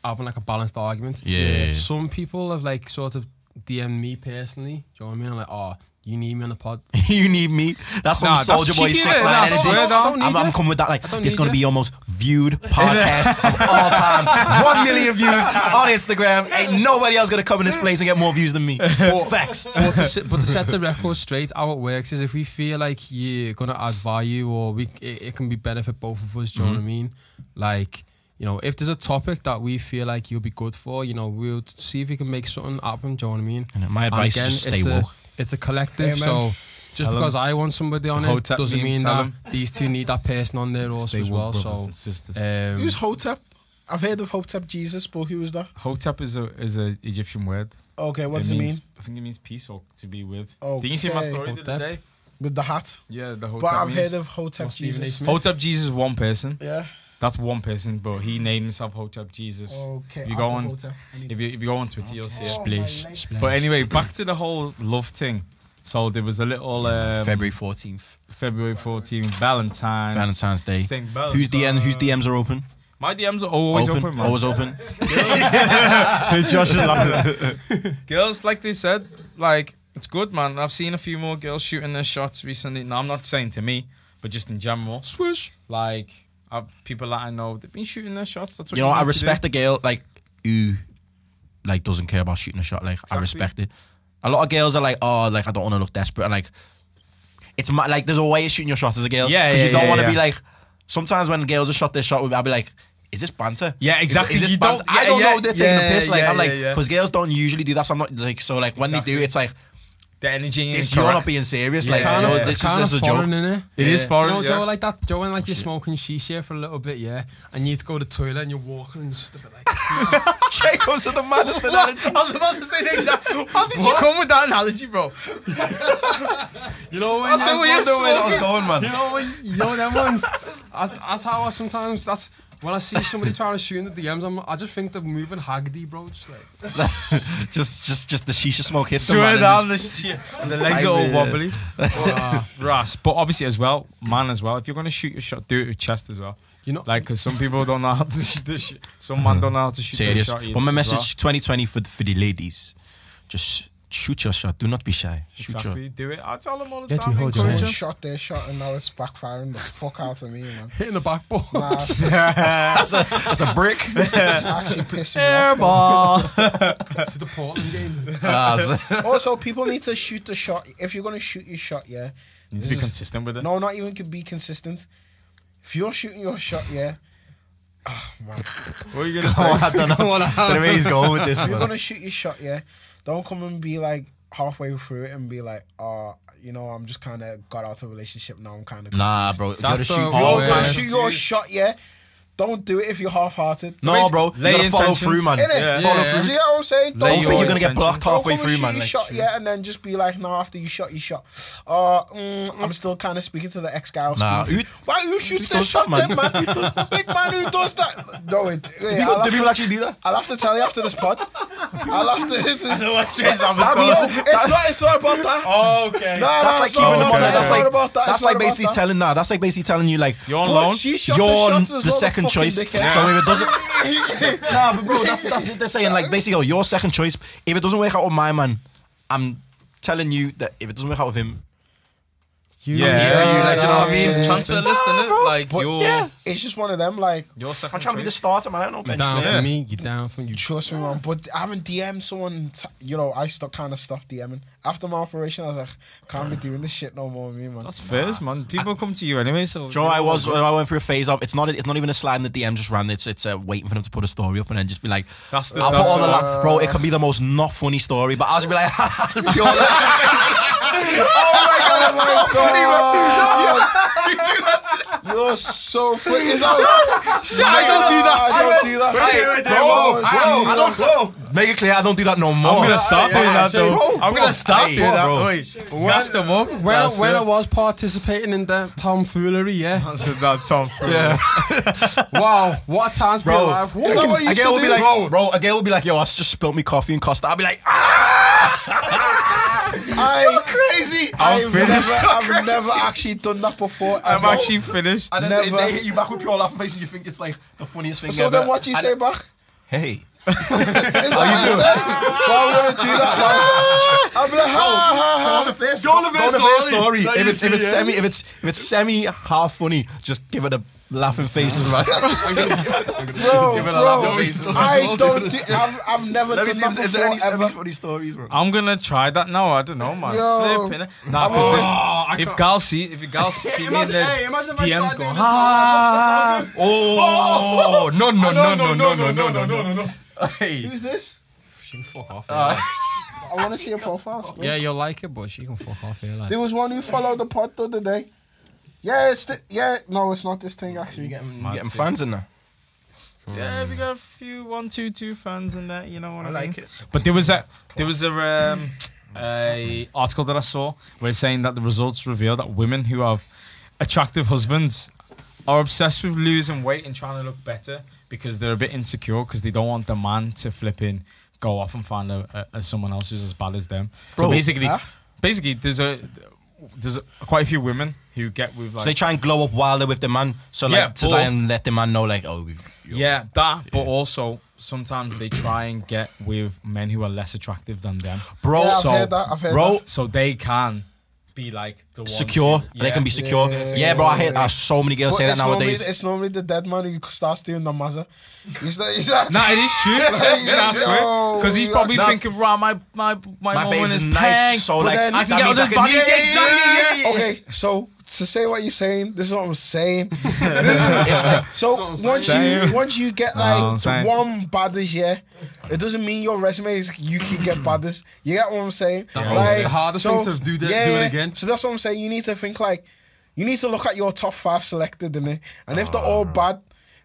having like a balanced argument. Yeah. Some people have like sort of DM'd me personally. Do you know what I mean? I'm like, oh, You need me on the pod. You need me. That's some Nah, that's Soldier Boy cheeky, 6 innit? 9 That's energy. weird, I don't need I'm you. coming with that. Like, I don't this is need going to you. be your most viewed podcast of all time. 1 million views on Instagram. Ain't nobody else going to come in this place and get more views than me. Facts. But to set the record straight, how it works is if we feel like you're gonna add value, or it can be benefit both of us. Do you know what I mean? Like, you know, if there's a topic that we feel like you'll be good for, you know, we'll see if we can make something happen. Do you know what I mean? And my advice is just stay woke. It's a collective, Amen. so just Tell because I want somebody on it Hotep doesn't meme, mean tell that 'em. these two need that person on there also Stay as well. woke, brothers So and sisters. Who's Hotep? I've heard of Hotep Jesus, but who was that? Hotep is a Egyptian word. Okay, what does it mean? means- I think it means peace or to be with. Okay. Didn't you see my story the Hotep. other day? With the hat. Yeah, the Hotep But I've means- heard of Hotep What's Stephen A. Jesus. Smith? Hotep Jesus is one person. Yeah. That's one person, but he named himself Hotep Jesus. Okay. If you go after on, Hotep, I need if you go on Twitter, you'll see it. Splish, my splash. But anyway, back to the whole love thing. So there was a little February 14th. February 14th, Valentine's Day. Sing Whose DMs are open? My DMs are always open, man. Always open. Josh is laughing. Girls, like they said, like it's good, man. I've seen a few more girls shooting their shots recently. Now, I'm not saying to me, but just in general. Swish. Like people that I know, they've been shooting their shots. That's what You know, I need to respect do. a girl like who like doesn't care about shooting a shot. Like I Exactly. respect it. A lot of girls are like, oh, like I don't want to look desperate, and like it's like there's a way of shooting your shots as a girl. Yeah, because yeah, you don't yeah, want to yeah. be like. Sometimes when girls have shot their shot with me, I'll be like, is this banter? Yeah, exactly. Is it You banter? don't- I yeah, don't yeah, know. They're taking yeah, the piss. Like yeah, I'm like, yeah, yeah. because girls don't usually do that. So I'm not like, so like when they do, it's like The energy is you're not correct. being serious. Yeah, Like yeah, you know, yeah. this kind is of a joke. foreign, innit? It is foreign, Joe, yeah. Joe, like that. Joe, when like you're smoking shisha for a little bit, yeah, and you need to go to the toilet and you're walking and just a bit like. Jay comes to the maddest analogy. I was about to say the exact. How did you come with that analogy, bro? You know when That's the way you're the way that was smoking. going, man. you know when you know them ones. That's how I sometimes. That's when I see somebody trying to shoot in the DMs. I just think they're moving Haggerty, bro. Just like. just the shisha smoke hit them, Swear man, down and the shit, and the legs are all wobbly. Ras, but obviously as well, man as well. If you're gonna shoot your shot, do it with chest as well. You know, Like, because some people don't know how to shoot the shot. Some man don't know how to shoot their serious. shot. either But my as message 2020 for the ladies, just shoot your shot. Do not be shy. well. Shoot Exactly, do it. I tell them all the Let me time. hold your encourage hand. them. shot their shot and now it's backfiring the fuck out of me, man. hitting the backboard. Nah, it's That's a brick. actually pissing me off. This is the Portland game. Also, people need to shoot the shot. If you're gonna shoot your shot, yeah. You need to be consistent with it. No, not even can be consistent. If you're shooting your shot, yeah. Oh man. What are you gonna say? I don't know where he's going with this. If you're man. gonna shoot your shot, yeah, don't come and be like halfway through it and be like, you know, I'm just kind of got out of a relationship now. I'm kind of Nah, bro. You gotta That's shoot. the- If you're Oh, gonna yeah. shoot your shot, yeah. Don't do it if you're half-hearted. No, bro. You Lay gotta follow intentions. through, man. Innit? Yeah. Follow Yeah. through. Do you know what I'm saying? Lay Don't Don't your think you're gonna get intentions. blocked Don't halfway come and through, shoot man. your Like, shot, yeah, and then just be like, no, after you shot, I'm still kind of speaking to the ex-guy I was Nah, speaking to. Why, who shoots their does shot that, then, man? Big man who does that? No, wait, do people actually do that? I'll have to tell you after this pod. I'll have to... That means It's not about that. Oh, okay. No, that's no, like it's not keeping them about on. that. That's It's not like about that. that's It's like not about basically that. telling that's like basically telling you like You're on But loan. she shot you're the on shots as the well, second fucking choice. dickhead. So if it doesn't, nah, but bro, that's it. They're saying like basically, your second choice. If it doesn't work out with my man, I'm telling you that if it doesn't work out with him, Yeah, you, like, do you know what I mean? Yeah. Transfer list, innit? Like, But your yeah. It's just one of them, like, your I'm second trying to be the choice. starter, man. I don't know You bench down player. for me? You down for you? trust me, man. But I haven't DM'd someone, you know, I kind of stopped DMing. After my operation, I was like, can't be doing this shit no more with me, man. That's fairs, man. People come to you anyway, so. Joe, I went through a phase of it's not even a slide in the DM just ran. It's waiting for them to put a story up and then just be like, That's the. I'll put That's all the the bro. It can be the most not funny story, but I'll just be like, pure oh my god, that's so funny, man. You're so funny. Is that Shit, I don't do that. I don't do that. I don't. Make it clear, I don't do that no more. I'm gonna stop doing that though. I'm gonna stop Hey, doing that. bro. Wait, gas them up. When I was participating in the tomfoolery, yeah. I said that, Tom. Yeah. Wow, what a time's been Bro, alive. Is that what you a used girl to will be do? like, bro, a girl will be like, yo, I just spilled me coffee in Costa. I'll be like, ah, crazy. I've finished. never actually done that before. I'm actually finished. And then Never. they hit you back with pure laughing face and you think it's like the funniest thing So ever. then what you And- say back? Hey. Is that how you say? Why we gonna do that? Like, I'll be like, Go on the first story. If it's semi half funny, just give it a laughing faces, man. bro, I don't. I've never done that before. Is there any ever. funny stories, bro? I'm gonna try that now. I don't know, man. Yo. Flipping it. Nah, 'cause if girls see me in the DMs going, Oh, no. Hey. Who's this? She can fuck off. I want to see your profile. Still. Yeah, you'll like it, but she can fuck off here. Like. There was one who followed the pod the other day. Yeah, no, it's not this thing actually. Getting fans in there. yeah, we got a few 122 fans in there. You know what I mean? like it. But there was a article that I saw where it's saying that the results reveal that women who have attractive husbands are obsessed with losing weight and trying to look better because they're a bit insecure because they don't want the man to go off and find someone else who's as bad as them. Bro, so basically, there's quite a few women who get with like. So they try and glow up while they're with the man. So like to try and let the man know like, oh, but also sometimes they try and get with men who are less attractive than them. Bro, Yeah, I've heard that. So they can be like the ones secure. who- They can be secure. Yeah, bro, I hear that. So many girls say that nowadays. It's normally the dead man who starts doing the mazza. He's Nah, it is true. I swear. Because he's probably thinking, right, my woman babes is is nice, paying. so But like then- I can that get means other bodies. yeah, Exactly. Okay, so to say what you're saying, this is what I'm saying. So once you get I'm saying. one baddest, yeah, it doesn't mean your resume is you can get baddest. You get what I'm saying? Yeah. The hardest thing is to do it again. So that's what I'm saying. You need to think like, you need to look at your top 5 selected, innit? And if they're all bad,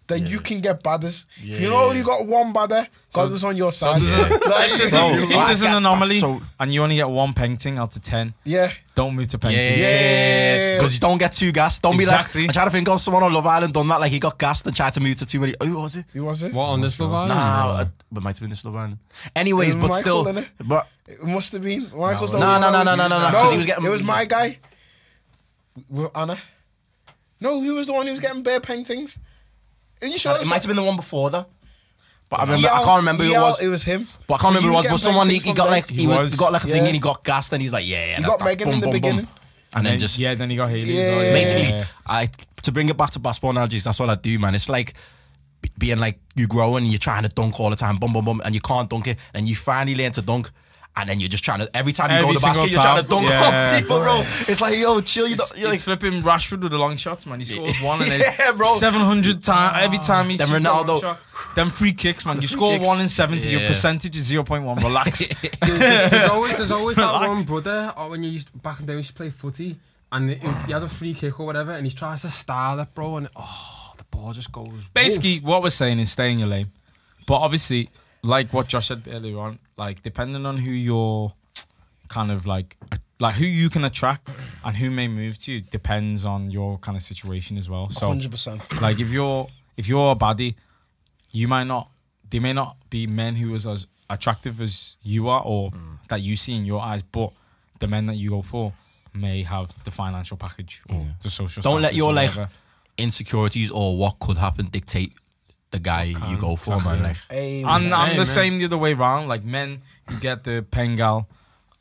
then you can get baddest. If you only got one badder, God was on your side. If there's an anomaly so- and you only get one painting out of 10, Yeah. don't move to painting. Yeah. Because you don't get too gassed. Don't Exactly. be like, I'm trying to think of someone on Love Island done that. Like he got gassed and tried to move to too many. Who was it? Who was it? What on this Love Island? Nah, but might have been this Love Island. Anyways, It was but Michael, still, innit? but It must have been. Michael's No, because he was getting. It was my guy. With Anna. No, who was the one who was getting bare paintings? Are you sure? It might have been the one before that. But I can't remember who it was. It was him. But I can't remember who it was. But someone he got like he was. got like a thing Yeah. and he got gassed and he was like, yeah. He got Megan in the beginning. And then just then he got Haley. Yeah. basically, to bring it back to basketball analogies, that's all I do, man. It's like being like you growing and you're trying to dunk all the time, and you can't dunk it, and you finally learn to dunk. And then you're just trying to, every time you go to the basket, you're trying to dunk on people, bro. It's like, yo, chill. It's You're like, flipping Rashford with the long shots, man. He scores one and then Yeah, bro. 700 times every time he Then shoots a long Ronaldo. shot. Them free kicks, man. You Free score kicks. 1 in 70, your Yeah. percentage is 0.1. Relax. There's always that Relax. one brother, or when you back in the day, we used to play footy, and he had a free kick or whatever, and he tries to style it, bro, and the ball just goes. Basically, what we're saying is stay in your lane. But obviously, like what Josh said earlier on, like depending on who you're kind of like who you can attract and who may move to you depends on your kind of situation as well. So 100%. like if you're a baddie, they may not be men who is as attractive as you are or that you see in your eyes, but the men that you go for may have the financial package or the social don't let status your or like whatever. insecurities or what could happen dictate the guy you go for, exactly. man. Like, Amen. I'm the man. same the other way around. Like men, you get the pengal,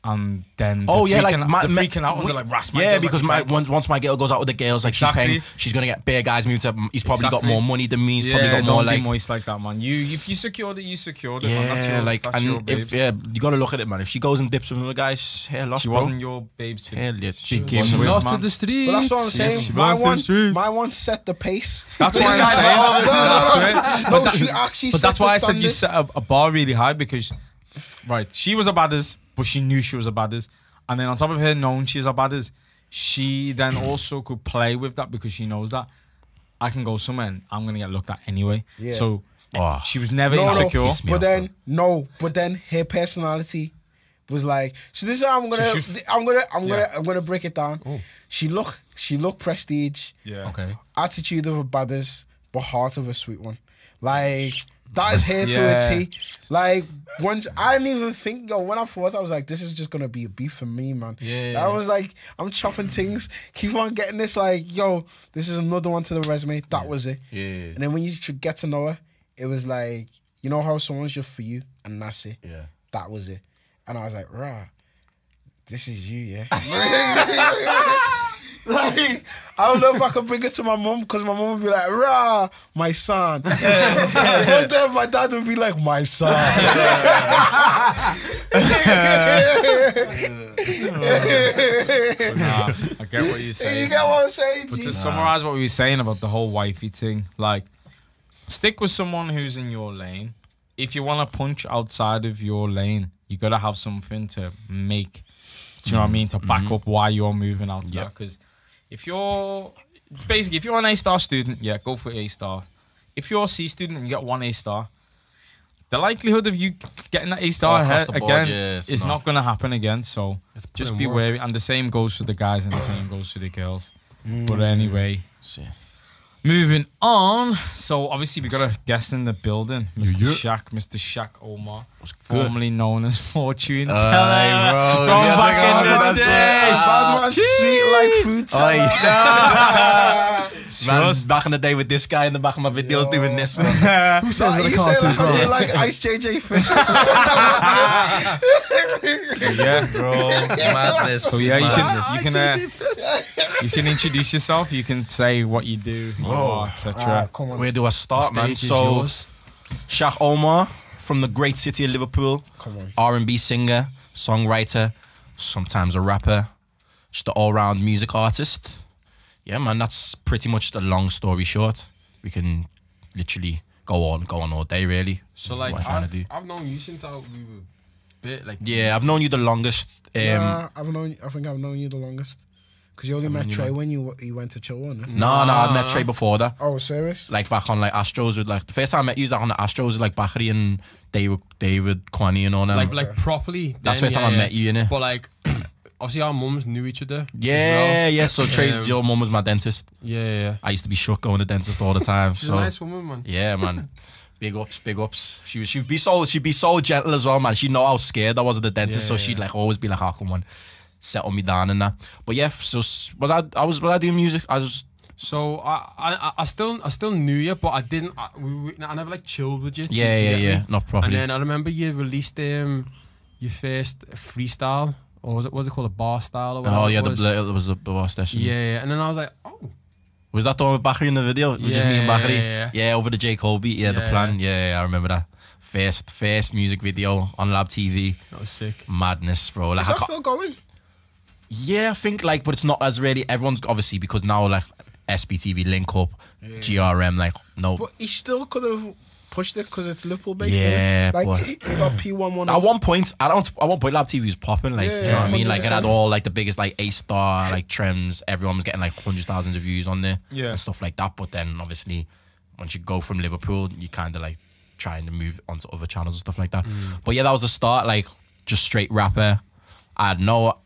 and then oh they're yeah, like freaking out and they're like, "Ras, my yeah, girl's because like, once my girl goes out with the girls, like Exactly. she's gonna get bare guys moved up. He's probably got Exactly. more money than me. He's probably yeah, got more don't like be moist like that, man. If you secured it, you secured it. man. That's yeah, your, like that's your and babes. if you gotta look at it, man. If she goes and dips with another guy, hair lost, she bro. wasn't your babes. Hell yeah, she wasn't came with, Lost man. to the streets. But that's what I'm Yes, saying. she My was in the streets. my one set the pace. That's why I'm saying. No, she actually. But that's why I said you standard. set a bar really high because, right, she was a badders, but she knew she was a badders. And then on top of her knowing she's a badders, she then also could play with that because she knows that I can go somewhere and I'm going to get looked at anyway. Yeah. So Oh. she was never No, insecure. piss me but off, then her personality was like. So this is how I'm gonna break it down. She looked prestige, Yeah. Okay. attitude of a badders, but heart of a sweet one. Like that is her to Yeah. a T. Like once I didn't even think, when I thought, I was like, this is just gonna be a beef for me, man. Yeah. I was like, I'm chopping things, keep on getting this, like, this is another one to the resume. That was it. Yeah. And then when you should get to know her, it was like, you know how someone's just for you and that's it. Yeah. That was it. And I was like, rah, this is you, yeah. Like, I don't know if I could bring it to my mum because my mum would be like, rah, my son. But then my dad would be like, my son. Nah, I get what you're saying. You get what I'm saying? But G? to summarize what we were saying about the whole wifey thing, like, stick with someone who's in your lane. If you want to punch outside of your lane, you got to have something to make, do you know what I mean, to back up why you're moving out of that. Because if you're, it's basically, if you're an A-star student, yeah, go for A-star. If you're a C student and you get 1 A-star, the likelihood of you getting that A-star again is not going to happen again. So just be wary. And the same goes for the guys and the same goes for the girls. But anyway, moving on. So obviously we got a guest in the building, Mr. Shak Omar, formerly known as Fortune Teller. From back in the day. Bad man, sweet like fruit teller. Man, back in the day with this guy in the back of my videos doing this one. Who says that I can't do that? Like Ice JJ Fish. Yeah, Bro, madness. so yeah, you can introduce yourself. You can say what you do, etc. Come on. Where do I start, man? Stage is So, yours. Shak Omar from the great city of Liverpool. Come on. R&B singer, songwriter, sometimes a rapper, just an all-round music artist. Yeah, man, that's pretty much the long story short. We can literally go on all day, really. So like, what I'm trying to do. I've known you since we were bit like. Yeah, I've known you the longest. I think I've known you the longest. Because you only met Trey when you went to Chilwell, No, I met Trey before that. Oh, serious? Like back on like Astros with like the first time I met you was like on the Astros with like Bakary and David Kwani and all them. Like properly. That's the first time I met you, innit? But like, obviously our mums knew each other. Yeah. So Trey's your mum was my dentist. Yeah. I used to be shook going to the dentist all the time. She's so a nice woman, man. yeah, man. Big ups. She'd be so gentle as well, man. She'd know how scared I was of the dentist, so she'd like always be like, "Oh, come on, settle me down and that." But yeah, so was I doing music? So I still knew you, but I didn't. I never like chilled with you. Yeah, not properly. And then I remember you released your first freestyle, or was it called a bar style or whatever? Oh yeah, it was. it was the bar session. Yeah, and then I was like, oh. Was that the one with Bakary in the video? Just me and Bakary? Yeah. Over the J. Cole beat. Yeah, the plan. Yeah, I remember that. First music video on Lab TV. That was sick. Madness, bro. Like, Is that still going? yeah, I think like, but it's not as really. Everyone's obviously because now like SBTV link up, GRM like no. But he still could have pushed it because it's Liverpool based. Yeah, like but he got P11. at one point, Lab TV was popping. Like, Yeah, do you know what I mean? Like, it 100%. had all like the biggest like A-star like trends. Everyone was getting like hundreds of thousands of views on there, and stuff like that. But then obviously, once you go from Liverpool, you kind of like trying to move onto other channels and stuff like that. But yeah, that was the start. Like, just straight rapper. I had no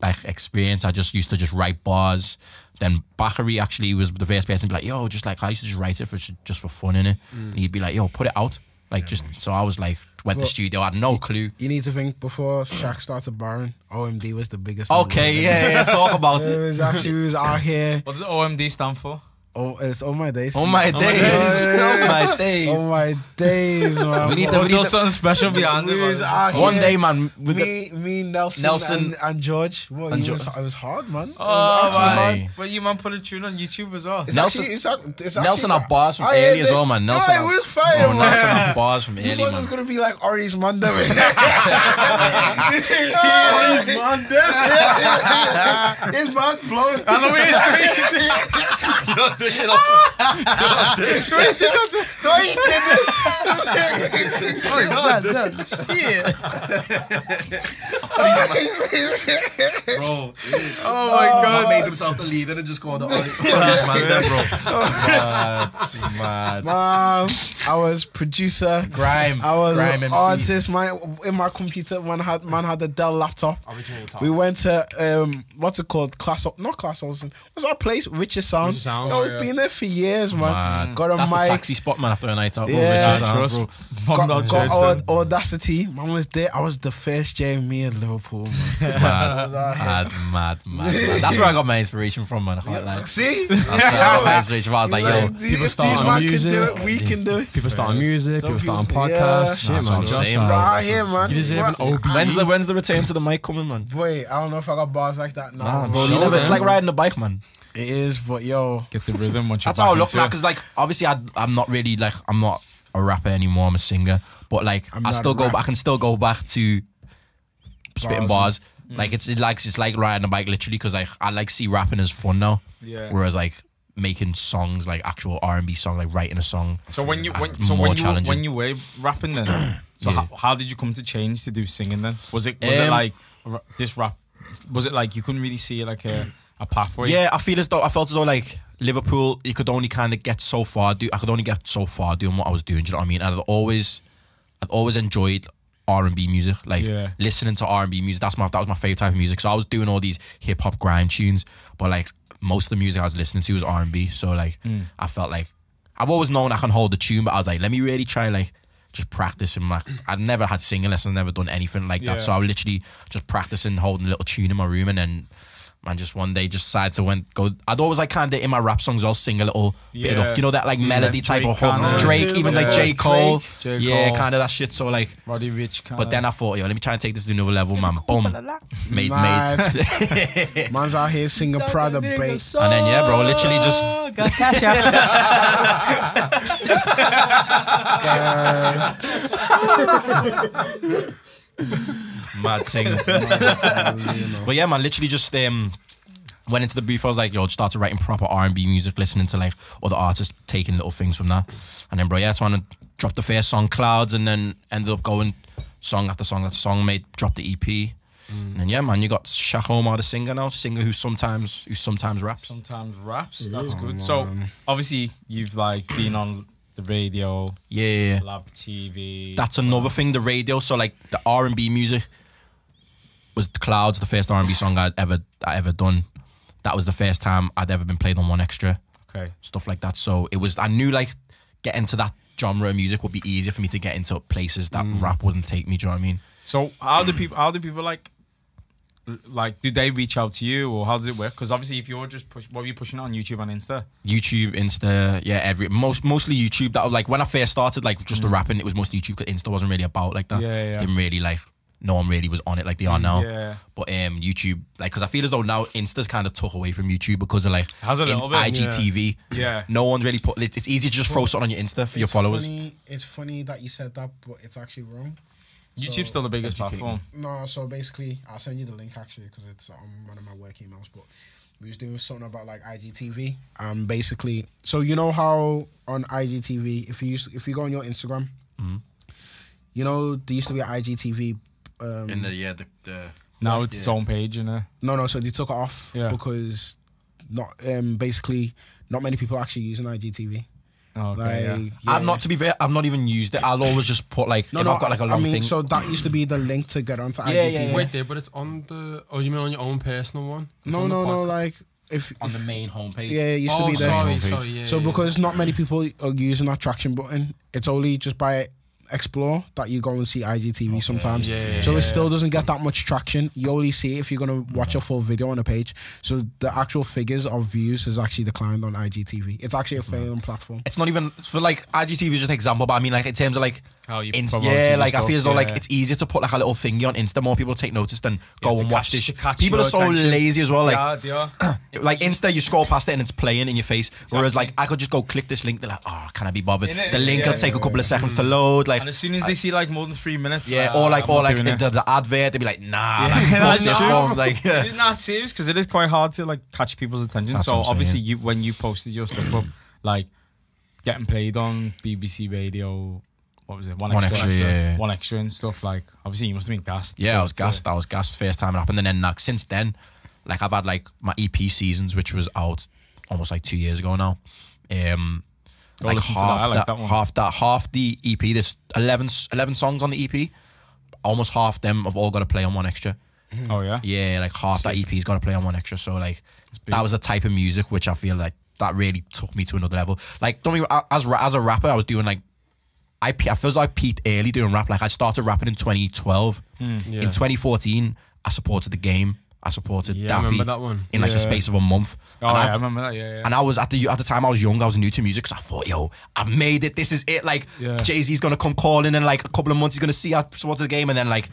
like experience. I just used to just write bars. Then Bakary actually was the first person to be like, yo, just like I used to just write it just for fun, innit? And he'd be like, yo, put it out. Like so I was like, went to the studio, I had no clue. You need to think before Shaq started barring, OMD was the biggest. Okay, yeah, talk about It it. was actually, we was out here. What does OMD stand for? Oh, it's all my days. Oh my days. Oh my days. Oh my days, man. We need We do something special behind We was it. out One here. day, man. Me, Nelson and George. Well, And it was hard, man. Oh, It was actually hard. man. Well, you man put a tune on YouTube as well. It's Nelson- it's Nelson actually- had bars from Oh, yeah, early as well, man. Nelson it was fire, man. Nelson had bars from You early, thought it man. was gonna be like Ori's Monday. Ori's His man flowing. I know it is. No, he Bro. Oh my God. Made himself the leader and just called it Mad. I was producer. Grime. I was Grime MC. artist. In my computer, man had a Dell laptop. We went to what's it called? Not Class Olsen. What's our place? Richest Sounds. Richest Sounds, We've been there for years, man. Man. Got a That's the mic. taxi spot, man, after a night out. Yeah, trust. bro. Mum not church got then. audacity. Man was there. I was the first JME in Liverpool, man. Mad. That's where I got my inspiration from, man. I can't lie. See? That's where I got my inspiration from. I was like, yo, people if start these on man music. can do it, we can do it. People starting music, Some people starting people- podcasts. yeah. Shit, That's man. what I'm Just saying, like- bro. Right here, man. You deserve an What? OB. when's the return to the mic coming, man? Boy, I don't know if I got bars like that now. Nah, bro, Show you never, it's them. like riding a bike, man. It is, but yo, Get the rhythm once you're That's how I back look into now, it. because like obviously I'm not really like I'm not a rapper anymore. I'm a singer, but like I'm I not still a go. rap- I can still go back to spitting Bars. bars. Like it's like riding a bike literally, because like I like see rapping as fun now. Yeah. Whereas like making songs, like actual R&B song, like writing a song. So when you more challenging. when you were rapping then, so Yeah. how did you come to change to do singing then? Was it like this rap? Was it like you couldn't really see like a pathway? Yeah, I felt as though like Liverpool, you could only kind of get so far. I could only get so far doing what I was doing. Do you know what I mean? And I'd always enjoyed R&B music, like listening to R&B music. That was my favorite type of music. So I was doing all these hip hop grime tunes, but like most of the music I was listening to was R&B. So like I felt like I've always known I can hold the tune, but I was like, let me really try like just practice and like I'd never had singing lessons, never done anything like that. So I was literally just practicing, holding a little tune in my room, and then man just one day just decided to go. I'd always like kind of in my rap songs I'll sing a little bit of, you know, that like melody type of hook. Drake, even like J. Cole. Kind of that shit. So like Roddy Rich kind but then I thought, yo, let me try and take this to another level, man. Boom. Made. man's out here singing Prada bass. And then yeah, bro, literally just mad thing. But yeah, man, literally just went into the booth. I was like, yo, started writing proper R&B music, listening to like other artists, taking little things from that. And then bro, yeah, so I dropped the first song, Clouds, and then ended up going song after song after song, dropped the EP. And then yeah, man, you got Shak Omar, the singer who sometimes raps. Sometimes raps. That's good. So obviously you've like been on the radio, Lab TV. That's another thing, the radio. So like the R&B music was Clouds, the first R&B song I ever done. That was the first time I'd ever been played on One Extra. Okay. Stuff like that. So I knew like getting to that genre of music would be easier for me to get into places that rap wouldn't take me. Do you know what I mean? So how do people like do they reach out to you, or how does it work? Because obviously if you're just what were you pushing on YouTube and Insta? YouTube, Insta, yeah, mostly YouTube. That was like when I first started, like just the rapping, it was mostly YouTube, because Insta wasn't really about like that. Didn't really like, no one really was on it like they are now. But YouTube, like, because I feel as though now Insta's kind of took away from YouTube because of like has a little bit IGTV. No one's really it's easy to just throw something on your Insta for your followers. It's funny that you said that, but it's actually wrong. YouTube's still the biggest platform. No, so basically, I'll send you the link actually, because it's on one of my work emails. But we was doing something about like IGTV, and basically, so you know how on IGTV, if you go on your Instagram, you know there used to be an IGTV. In the Now it's its own page, you know. No, so they took it off because basically not many people are actually using IGTV. Okay, I've not, to be fair, I've not even used it. I'll always just put like, I've got like a long thing. So that used to be the link to get onto IGTV. Wait there, but it's on the, you mean on your own personal one? It's No, like if on the main homepage. Yeah, it used to be there. Sorry, so because not many people are using that traction button, it's only just by Explore that you go and see IGTV sometimes. So it still doesn't get that much traction. You only see it if you're going to watch a full video on a page. So the actual figures of views has actually declined on IGTV. It's actually a failing platform. It's not even for like IGTV is just an example, but I mean like in terms of like how you like I feel as though like it's easier to put like a little thingy on Insta. More people take notice than go and watch this. People are so lazy as well. Like they are. Like Insta, you scroll past it and it's playing in your face. Whereas like I could just go click this link. They're like, oh, can I be bothered? The link will take a couple of seconds to load. Like, and as soon as they see like more than 3 minutes, or like if the advert, they'd be like, nah, like it's not serious, because it is quite hard to like catch people's attention. That's so what I'm obviously saying. you, when you posted your stuff up, like getting played on BBC Radio, what was it, One Extra, One Extra and stuff, like obviously you must have been gassed. Yeah, I was gassed first time it happened. And then like since then, like I've had like my EP Seasons, which was out almost like 2 years ago now. Like half the EP, there's 11 songs on the EP. Almost half them have all got to play on One Extra. Oh yeah? Yeah, like half that EP's got to play on One Extra. So like that was the type of music which I feel like that really took me to another level. Like don't me as a rapper, I was doing like I feel like I peaked early doing rap. Like I started rapping in 2012. In 2014, I supported The Game. I supported I remember Daffy that one. in like the space of a month. Oh, And I remember that. Yeah. And I was at the time I was young, I was new to music, so I thought, yo, I've made it. This is it. Like Jay-Z's gonna come calling in like a couple of months. He's gonna see I supported The Game, and then like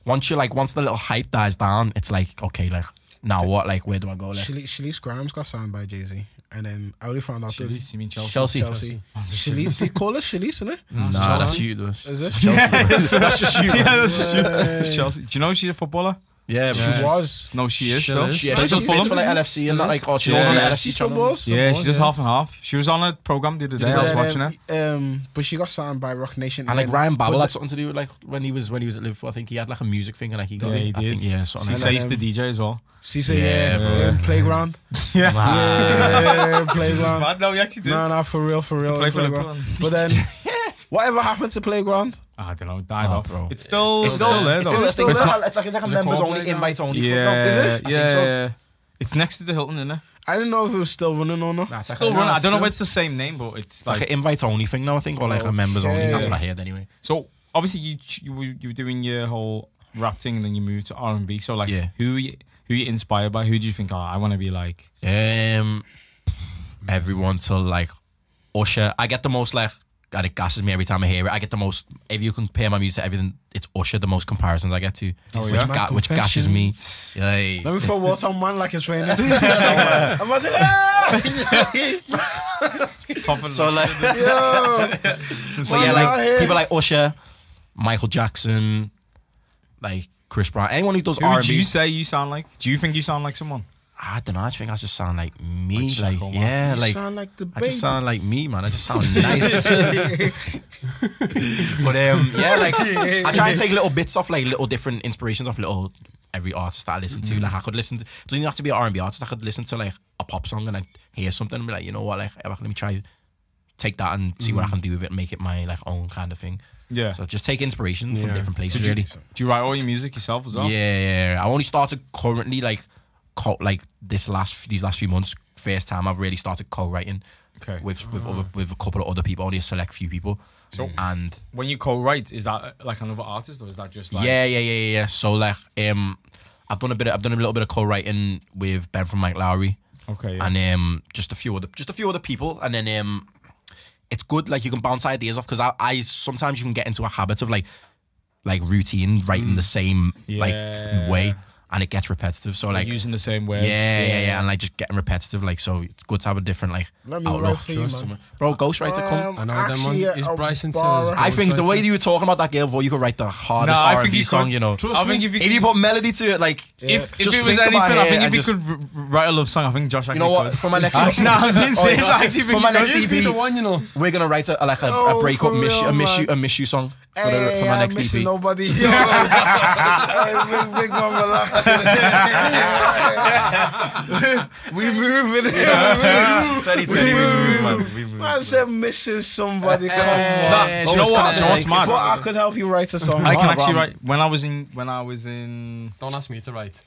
once the little hype dies down, it's like, okay, like now what? Like where do I go? Like, Shalice Grimes got signed by Jay-Z, and then I only found out that Shalice, you mean Chelsea? Chelsea. Shalice, they call her Shalice, isn't it? Nah, that's you. Is it? That's just you. Yeah, that's Chelsea. Do you know she's a footballer? Yeah, She was. No, she is She still. is. Yeah, She she does plays Fulham. for like LFC and not like she's Yeah. on the She LFC still channel. was. Yeah, she does half and half. She was on a program the other day. I was watching it. But she got signed by Rock Nation. And like then- Ryan Babel but had something to do with like when he was at Liverpool. I think he had like a music thing and like he got. Yeah, he I think, did. yeah, something She like used to DJ as well. She said, Yeah, bro. Playground. Yeah. Yeah, Playground. No, he actually did. No, for real. play for Playground. Liverpool. But then, whatever happened to Playground? I don't know. Died Oh, off. bro. It's still It's there though. It's still It's there? like a Is it members called only, Playground? invite only. Yeah, Is it? I think so. yeah. It's next to the Hilton, isn't it? I didn't know if it was still running or not. Nah, it's like Still a- running. I don't know still- if it's the same name, but it's It's like like. an invite only thing now, I think, or like a members only. Okay. That's what I heard anyway. So obviously you were doing your whole rap thing, and then you moved to R&B. So like, Yeah. who you inspired by? Who do you think? Oh, I want to be like. Everyone till like Usher. I get the most like. God, it gasses me every time I hear it. I get the most. If you compare my music to everything, it's Usher. The most comparisons I get to, Oh, which, yeah? which gashes me. Yeah. Let me throw water on man like it's raining. I must say, So like, yo. so yeah, like people like Usher, Michael Jackson, like Chris Brown, anyone who does Who would R&B. you say you sound like? Do you think you sound like someone? I don't know. I think I just sound like me. Like Shak Omar. Yeah, You like sound like the I baby. just sound like me, man. I just sound nice. But yeah, like I try and take little bits off, like little different inspirations off little every artist that I listen to. Like I could listen to. Doesn't even have to be an R&B artist. I could listen to like a pop song and I hear something and be like, you know what, like let me try take that and see what I can do with it and make it my like own kind of thing. Yeah. So just take inspiration from Yeah. different places, really. Do you write all your music yourself as well? Yeah. I only started currently like these last few months. First time I've really started co-writing Okay. with a couple of other people, only a select few people. So And when you co-write, is that like another artist or is that just like? yeah. So like I've done a little bit of co-writing with Ben from Mike Lowry, Okay. Yeah. and just a few other people, and then it's good, like you can bounce ideas off, because I sometimes you can get into a habit of like routine writing the same Yeah. like way, and it gets repetitive. So like using the same words. yeah, and like just getting repetitive. Like so, it's good to have a different like Let me outlook. write for you, man. Bro, ghostwriter, come. I know them Actually, one. Is a Bryson bar- to I think the way that you were talking about that girl, before, you could write the hardest Nah, I think R&B you song, could. you know. I think if If you put melody to it, like If just it was think anything, about I it think and if you just- could write a love song, I think Josh actually You know what? could. For my next No, I'm being serious. I actually think for my you next could. You'd be EP, the one, you know. we're gonna write a Oh, breakup for real, a miss you song for Hey, my I'm next missing EP. nobody. Yo. Hey, big man, relax. We moving. Teddy, we move, man. Man said missing somebody. Come Nah, on. do you know what? Do you know what's mad? But I could help you write a song. I can Oh, actually bro. write when I was in. Don't ask me to write.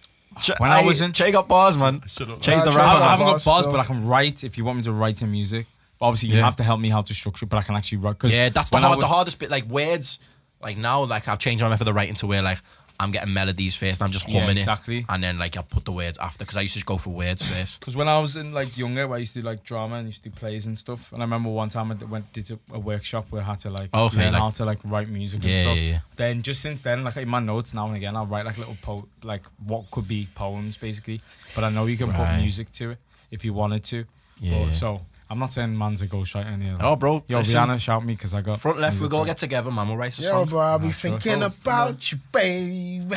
When I was in- Che got bars, man. Shut up. Che's the Che I got rapper. haven't got bars bars, still. but I can write if you want me to write in music. But obviously, you Yeah. have to help me how to structure it. But I can actually write. 'Cause Yeah, that's when I the was- hardest bit. Like words, like now, like I've changed my method of writing to where like I'm getting melodies first and I'm just Yeah, humming exactly. it, and then like I'll put the words after, because I used to just go for words first. Because when I was in like younger, I used to do like drama and used to do plays and stuff. And I remember one time I did a workshop where I had to like Okay, learn like- how to like write music and Yeah, stuff. yeah. Then just since then, like in my notes now and again, I'll write like little like what could be poems basically. But I know you can put Right. music to it if you wanted to. Yeah. But, so I'm not saying man's a ghostwriter. Any of that. Oh, bro, Yo, listen. Rihanna, shout me because I got Front left, music we're gonna right. get together, man. We'll write a Yo, song. bro, I'll be Nah, sure. thinking about you, baby.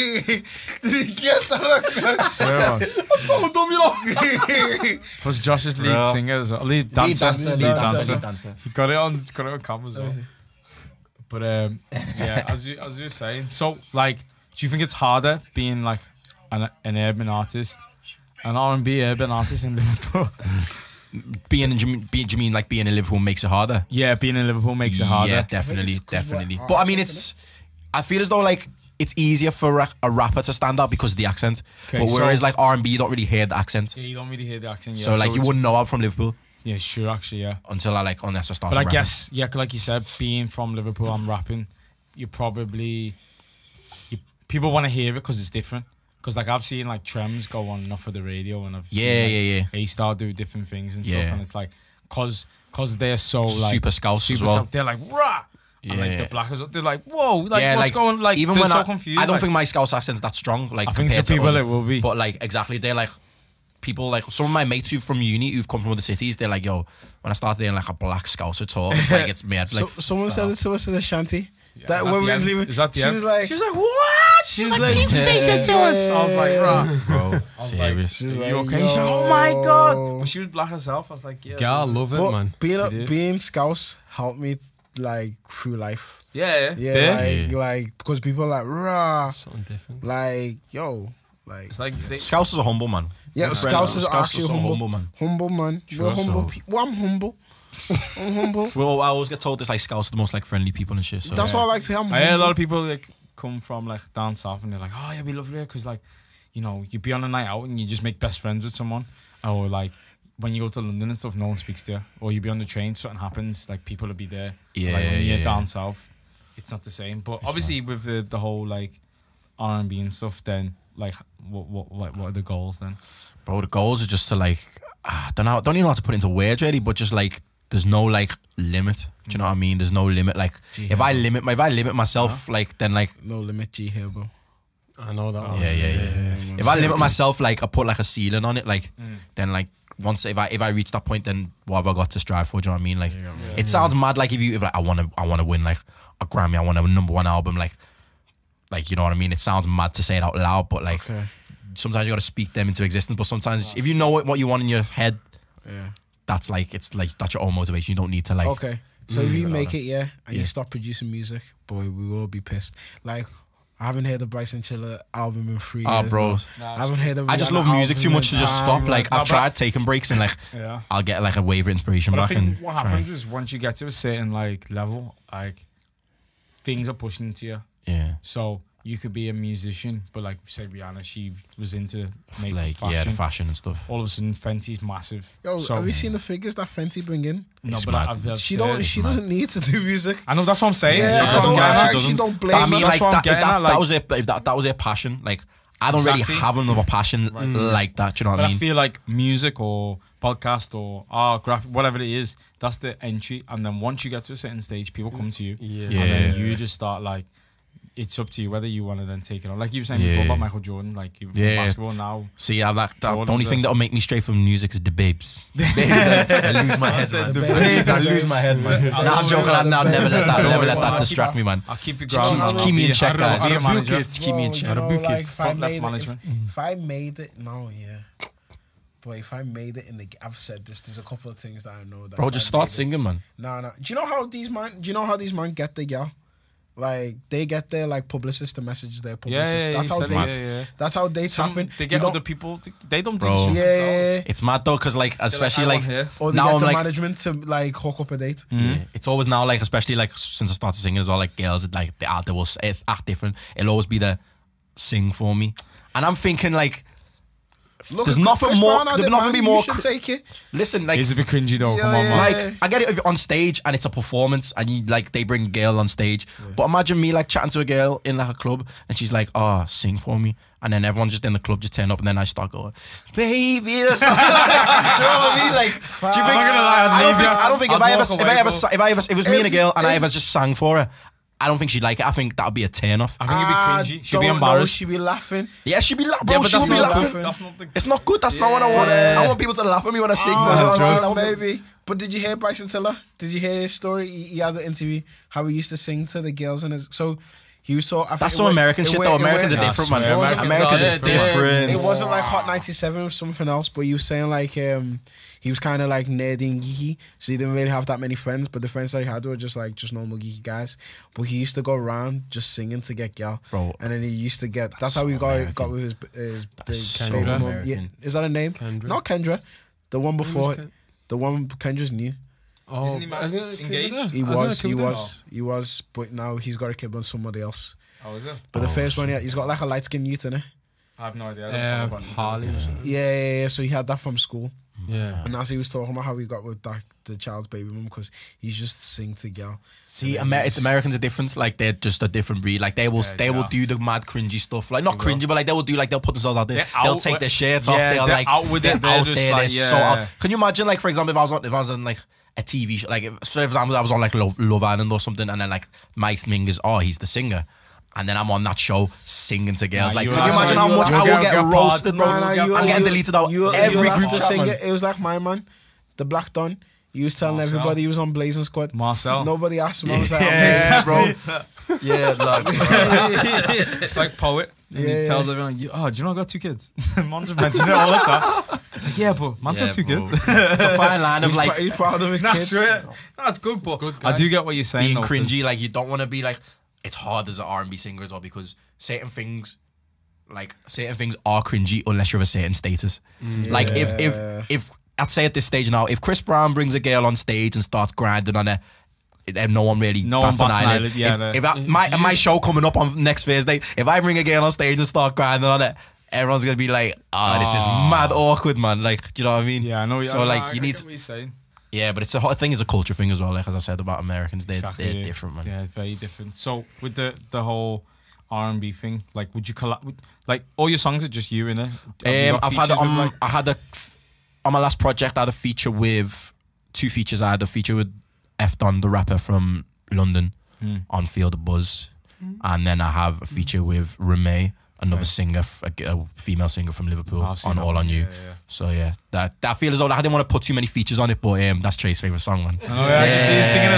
Get that. Swear, man. So dumb, you know. Plus Josh's lead Bro. singer, as well. lead dancer. Lead dancer. He got it on camera as well. But yeah, as you were saying, so like, do you think it's harder being like an urban artist, an R&B urban artist in Liverpool? Do you mean like being in Liverpool makes it harder? Yeah, being in Liverpool makes it harder. Yeah, definitely, it's 'cause definitely. we're But I mean, artists, I feel as though like it's easier for a rapper to stand out because of the accent. Okay, But so- whereas like R&B, you don't really hear the accent. Yeah, you don't really hear the accent. Yeah, So like you it's- wouldn't know I'm from Liverpool. Yeah, it's true actually. Yeah. Unless I start. But I rapping. guess, yeah, like you said, being from Liverpool, I'm rapping. You probably, people want to hear it because it's different. Because like I've seen like Trems go on enough of the radio, and I've seen, like, A-Star do different things and stuff, and it's like, cause they're so like super Scouse as well. They're like rah, and like the blackers, they're like whoa, like what's like, going, like even they're when so confused. I don't like, think my Scouse accent's that strong. Like I think some people it will be, but like exactly, they're like people like some of my mates who from uni who've come from other cities. They're like, yo, when I started doing like a black Scouser talk, it's like it's mad. Like someone said it to us in Ashanti. That when we was leaving, is that the she end? was like, what? She was like, keep speaking to us. I was like, rah, bro, serious. she's like, you okay? yo. She's like, oh my god. But she was black herself. I was like, yeah. Girl, I love it, But man. being Scouse helped me like through life. Yeah. Like because people are like rah, Something different. like yo, like It's like Scouse is a humble man. yeah, Scouse is actually a humble man. Humble man. We're humble people. Well, I'm humble. I'm humble. Well, I always get told this like Scouse are the most like friendly people and shit. So That's why I like to say I'm I hear a humble. lot of people like come from like down south and they're like, oh yeah, we love it because like, you know, you be on a night out and you just make best friends with someone, or like when you go to London and stuff, no one speaks to you, or you be on the train, something happens, like people will be there. Yeah, like, when you're yeah. down south, it's not the same. But obviously with the whole like R&B and stuff, then like what are the goals then? bro, the goals are just to like I don't even know how to put it into words really, but just like there's no like limit. Do you know what I mean? There's no limit. Like if I limit myself, like then like No limit, G here, bro. I know that one. yeah. If I limit myself, like I put like a ceiling on it, like then like once if I reach that point, then what have I got to strive for? Do you know what I mean? Like it sounds mad. Like if like I want to win like a Grammy, I want a #1 album, like you know what I mean? It sounds mad to say it out loud, but like sometimes you got to speak them into existence. But sometimes if you know what you want in your head, that's like it's like that's your own motivation. You don't need to like. Okay, so if you make it, and you stop producing music, boy, we will be pissed. Like I haven't heard the Bryson Chiller album in 3 years. Bro, I haven't heard the I just Rihanna love music album too much in to just time, stop. Like I've tried taking breaks and like I'll get like a wave of inspiration But I back. think And what happens is once you get to a certain like level, like things are pushing into you. yeah, So you could be a musician, but like say Rihanna, she was into making like fashion. the fashion and stuff. All of a sudden, Fenty's massive. Yo, so, have you seen the figures that Fenty bring in? No, It's but mad. I've She said- doesn't need to do music. I know that's what I'm saying. Yeah, That's what I'm I getting at. actually don't blame I her. mean, That's like what I'm that, if getting at, that like- was if that was their passion. Like I don't Exactly. really have another passion like that. Do you know what But I I mean? feel like music or podcast or art, graphic, whatever it is, that's the entry. And then once you get to a certain stage, people come to you. Yeah. And then you just start like, it's up to you whether you want to then take it on. Like you were saying before about Michael Jordan, like you from basketball now. See, yeah, the Jordan's only thing that'll make me stray from music is the babes. I lose my head, man. The babes. I lose my head, man. No, I'm joking. I'll never let that distract me, man. I'll keep you grounded. Keep me in check, guys. I'll be a manager. Keep me in check. If I Front left made it, management. if I made it, Boy, if I made it in the, I've said this. There's a couple of things that I know that. Bro, if just I start made it- singing, man. No. Do you know how these man get the girl? Like they get their like publicist to message their publicist. That's how dates happen. They You get don't- other people. They don't Bro. think shit themselves. It's mad though, cause like especially I like want here. Or they now get I'm the like management to like hook up a date. yeah, it's always now like especially like since I started singing as well, like girls like they will it's act different. It'll always be the sing for me, and I'm thinking like Look there's at nothing Chris more. Brown had There's it, nothing man. be more. You should take it. Listen, like It's a bit cringy though. Yeah, Come on, man. yeah. like I get it if you're on stage and it's a performance and you like they bring a girl on stage, but imagine me like chatting to a girl in like a club and she's like, "Oh, sing for me," and then everyone just in the club just turn up and then I start going, "Baby," or something. Do you know what I mean? Like, do you think? I don't think if it was me and a girl and I ever just sang for her, I don't think she'd like it. I think that would be a turn off. I think it'd be cringy. She'd be embarrassed. She'd be laughing. Yeah, she'd be laughing. Yeah, but She would that's be not laughing. good. That's not the. It's not good. That's not what I want. I want people to laugh at me when I sing. Maybe. But did you hear Bryson Tiller? Did you hear his story? He had the interview how he used to sing to the girls and so he was so. That's some American shit though. Americans are different, man. Americans are different. It wasn't like Hot 97 or something else, but he was saying like he was kind of like nerdy and geeky, so he didn't really have that many friends. But the friends that he had were just normal geeky guys. But he used to go around just singing to get gal, Bro. and then he used to get. That's how he got with his big so baby mum. American. Yeah, is that a name? Kendra. Not Kendra. The one before, Ken- the one Kendra's new. Oh, Isn't he engaged? He was, but now he's got a kid on somebody else. Oh, is it? But the first one, he's got like a light skinned youth in it. I have no idea. I don't follow that. Harley or something. Yeah. So he had that from school. Yeah. And as he was talking about how he got with the child's baby mum, because he's just sing to girl. See, it's Americans are different. Like they're just a different breed. Like they will do the mad cringy stuff. Like not cringy, but like they will do like they'll put themselves out there. They'll take their shirts off. They're like out with it. They're out there. Like, They're so out. Can you imagine, like, for example, if I was on like a TV show, like so for example I was on like Love Island or something, and then like my thing is, oh, he's the singer. And then I'm on that show singing to girls. Like, can you imagine how much I will get roasted, bro? I'm getting deleted out every group to sing it. It was like my man, the Black Don. He was telling everybody he was on Blazing Squad. Marcel. Nobody asked him. I was like, yeah, bro. Yeah, like, it's like Poet. And he tells everyone, like, oh, do you know I got 2 kids? Man just mentions it all the time. It's like, yeah, but man's got 2 kids. It's a fine line of like, he's proud of his kids. That's good, but I do get what you're saying. Being cringy, like you don't want to be like. It's hard as an R&B singer as well, because certain things are cringy unless you're of a certain status. Like if I'd say at this stage now, if Chris Brown brings a girl on stage and starts grinding on her, then no one bats an eyelid. Yeah, if my show coming up on next Thursday, if I bring a girl on stage and start grinding on it, everyone's gonna be like, this is mad awkward, man. Like, do you know what I mean? Yeah, I know. So like, you need to. What you're saying. Yeah, but it's a thing. It's a culture thing as well. Like as I said about Americans, they're different, man. Yeah, very different. So with the whole R&B thing, like, would you collab? Like all your songs are just you in it. On my last project, I had a feature with 2 features. I had a feature with F Don, the rapper from London, on Feel the Buzz, and then I have a feature with Remay, another singer, a female singer from Liverpool, on All On You. Yeah. So yeah, that I feel as though I didn't want to put too many features on it, but that's Trey's favourite song, man. Oh yeah, you singing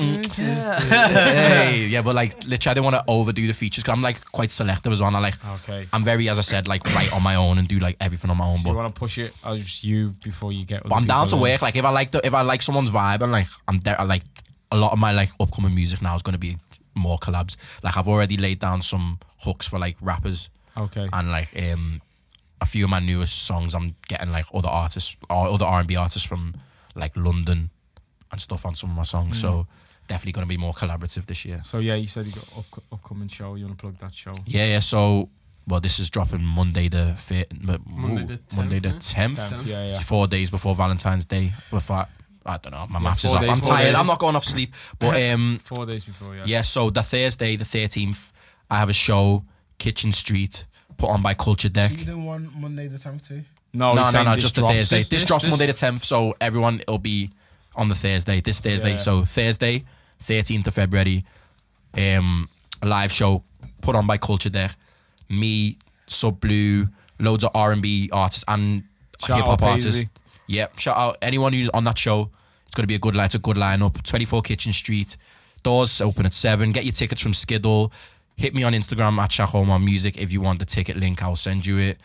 it. Yeah, but like literally I didn't want to overdo the features because I'm like quite selective as well. I'm very, as I said, like write on my own and do like everything on my own. So you want to push it as just you before you get. But I'm down to work. Like if I like someone's vibe, and like I'm there, like a lot of my like upcoming music now is going to be more collabs. Like I've already laid down some hooks for like rappers. Okay. And like a few of my newest songs, I'm getting like other artists or other R&B artists from like London and stuff on some of my songs. So definitely going to be more collaborative this year. So yeah, you said you got upcoming show. You want to plug that show? Yeah. So this is dropping Monday the 10th. Yeah. 4 days before Valentine's Day. I don't know. My maths is off. I'm tired. I'm not going off sleep. But 4 days before. Yeah. So the Thursday, the 13th, I have a show, Kitchen Street, put on by Culture Deck. So you doing one Monday the 10th too? No, just the Thursday. This drops Monday the 10th, so everyone, it'll be on the Thursday. This Thursday. Yeah. So Thursday, 13th of February, a live show put on by Culture Deck. Me, Sub Blue, loads of R&B artists and hip hop artists. Yep, shout out anyone who's on that show. It's going to be a good lineup. 24 Kitchen Street. Doors open at 7. Get your tickets from Skiddle. Hit me on Instagram at Shak Omar Music if you want the ticket link. I'll send you it.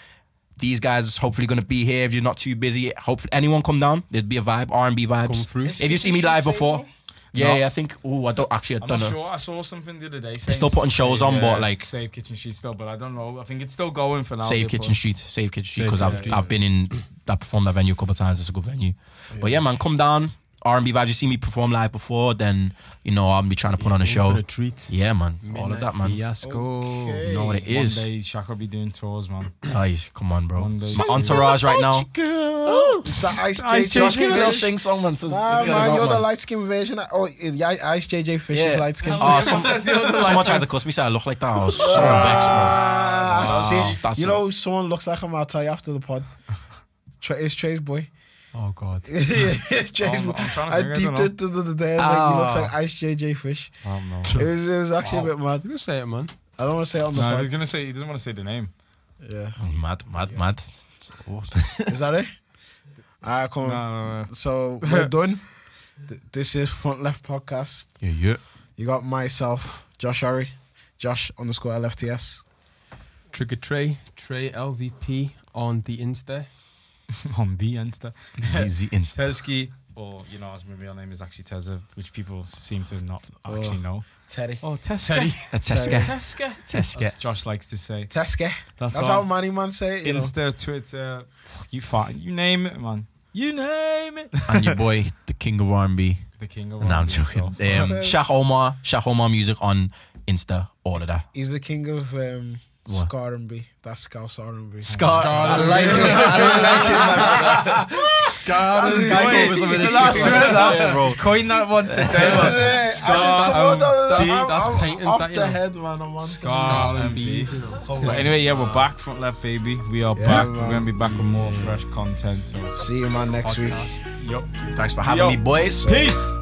These guys are hopefully going to be here if you're not too busy. Hopefully anyone come down. There'd be a vibe, R&B vibes. If you see me live before. Yeah, I think. Oh, I don't know. Sure. I saw something the other day. They're still putting shows on, but like Save Kitchen Street still, but I don't know. I think it's still going for now. Save Kitchen Street, because I've been in that performed that venue a couple of times. It's a good venue. Yeah. But yeah, man, come down. R&B vibes. You see me perform live before, then I'll be trying to put on a show. For a treat. Yeah, man. All of that, man. Fiasco. Okay. You know what it is. One day Shaq will be doing tours, man. Come on, bro. My entourage right now. It's the Ice Josh, give me a little JJ. sing song, man. Man, you're the light skin version. Ice JJ Fish is light skin. Someone tried to cuss me, say I look like that. I was so vexed, bro. You know, someone looks like him. I'll tell you after the pod. It's Trey's boy. Oh God. It's Trey's boy. I deeped it the other day. He looks like Ice JJ Fish. No. It was actually a bit mad. You can say it, man. I don't want to say it on the pod. He's gonna say he doesn't want to say the name. Yeah. Mad. Is that it? Alright, come on. No. So we're done. This is Front Left Podcast. Yeah. You got myself, Josh Harry, Josh_LFTS. Trigger Trey LVP on the Insta. On the Insta. Easy Insta. Tezki, or as my real name is actually Teza, which people seem to not actually know. Teddy. Oh, Teska. Teska. As Josh likes to say. Teske. That's all. how many man say it. Insta, Twitter, you name it, man. You name it. And your boy, the king of R&B. The king of No, I'm R&B, joking. so. Shak Omar Music on Insta, all of that. He's the king of Ska R&B. That's Scouse R&B. Scar. I like it. Scar. This guy go over some of this I shit. swear that. bro. He's coined that one today, man. That's painting off that, you the know. head, man. I'm on Scar and bees, you know. But anyway, yeah, we're back, Front Left, baby. We are Yeah, back. man. We're gonna be back with more fresh content. So, See you, man, next week. yup. Thanks for having me, boys. Peace.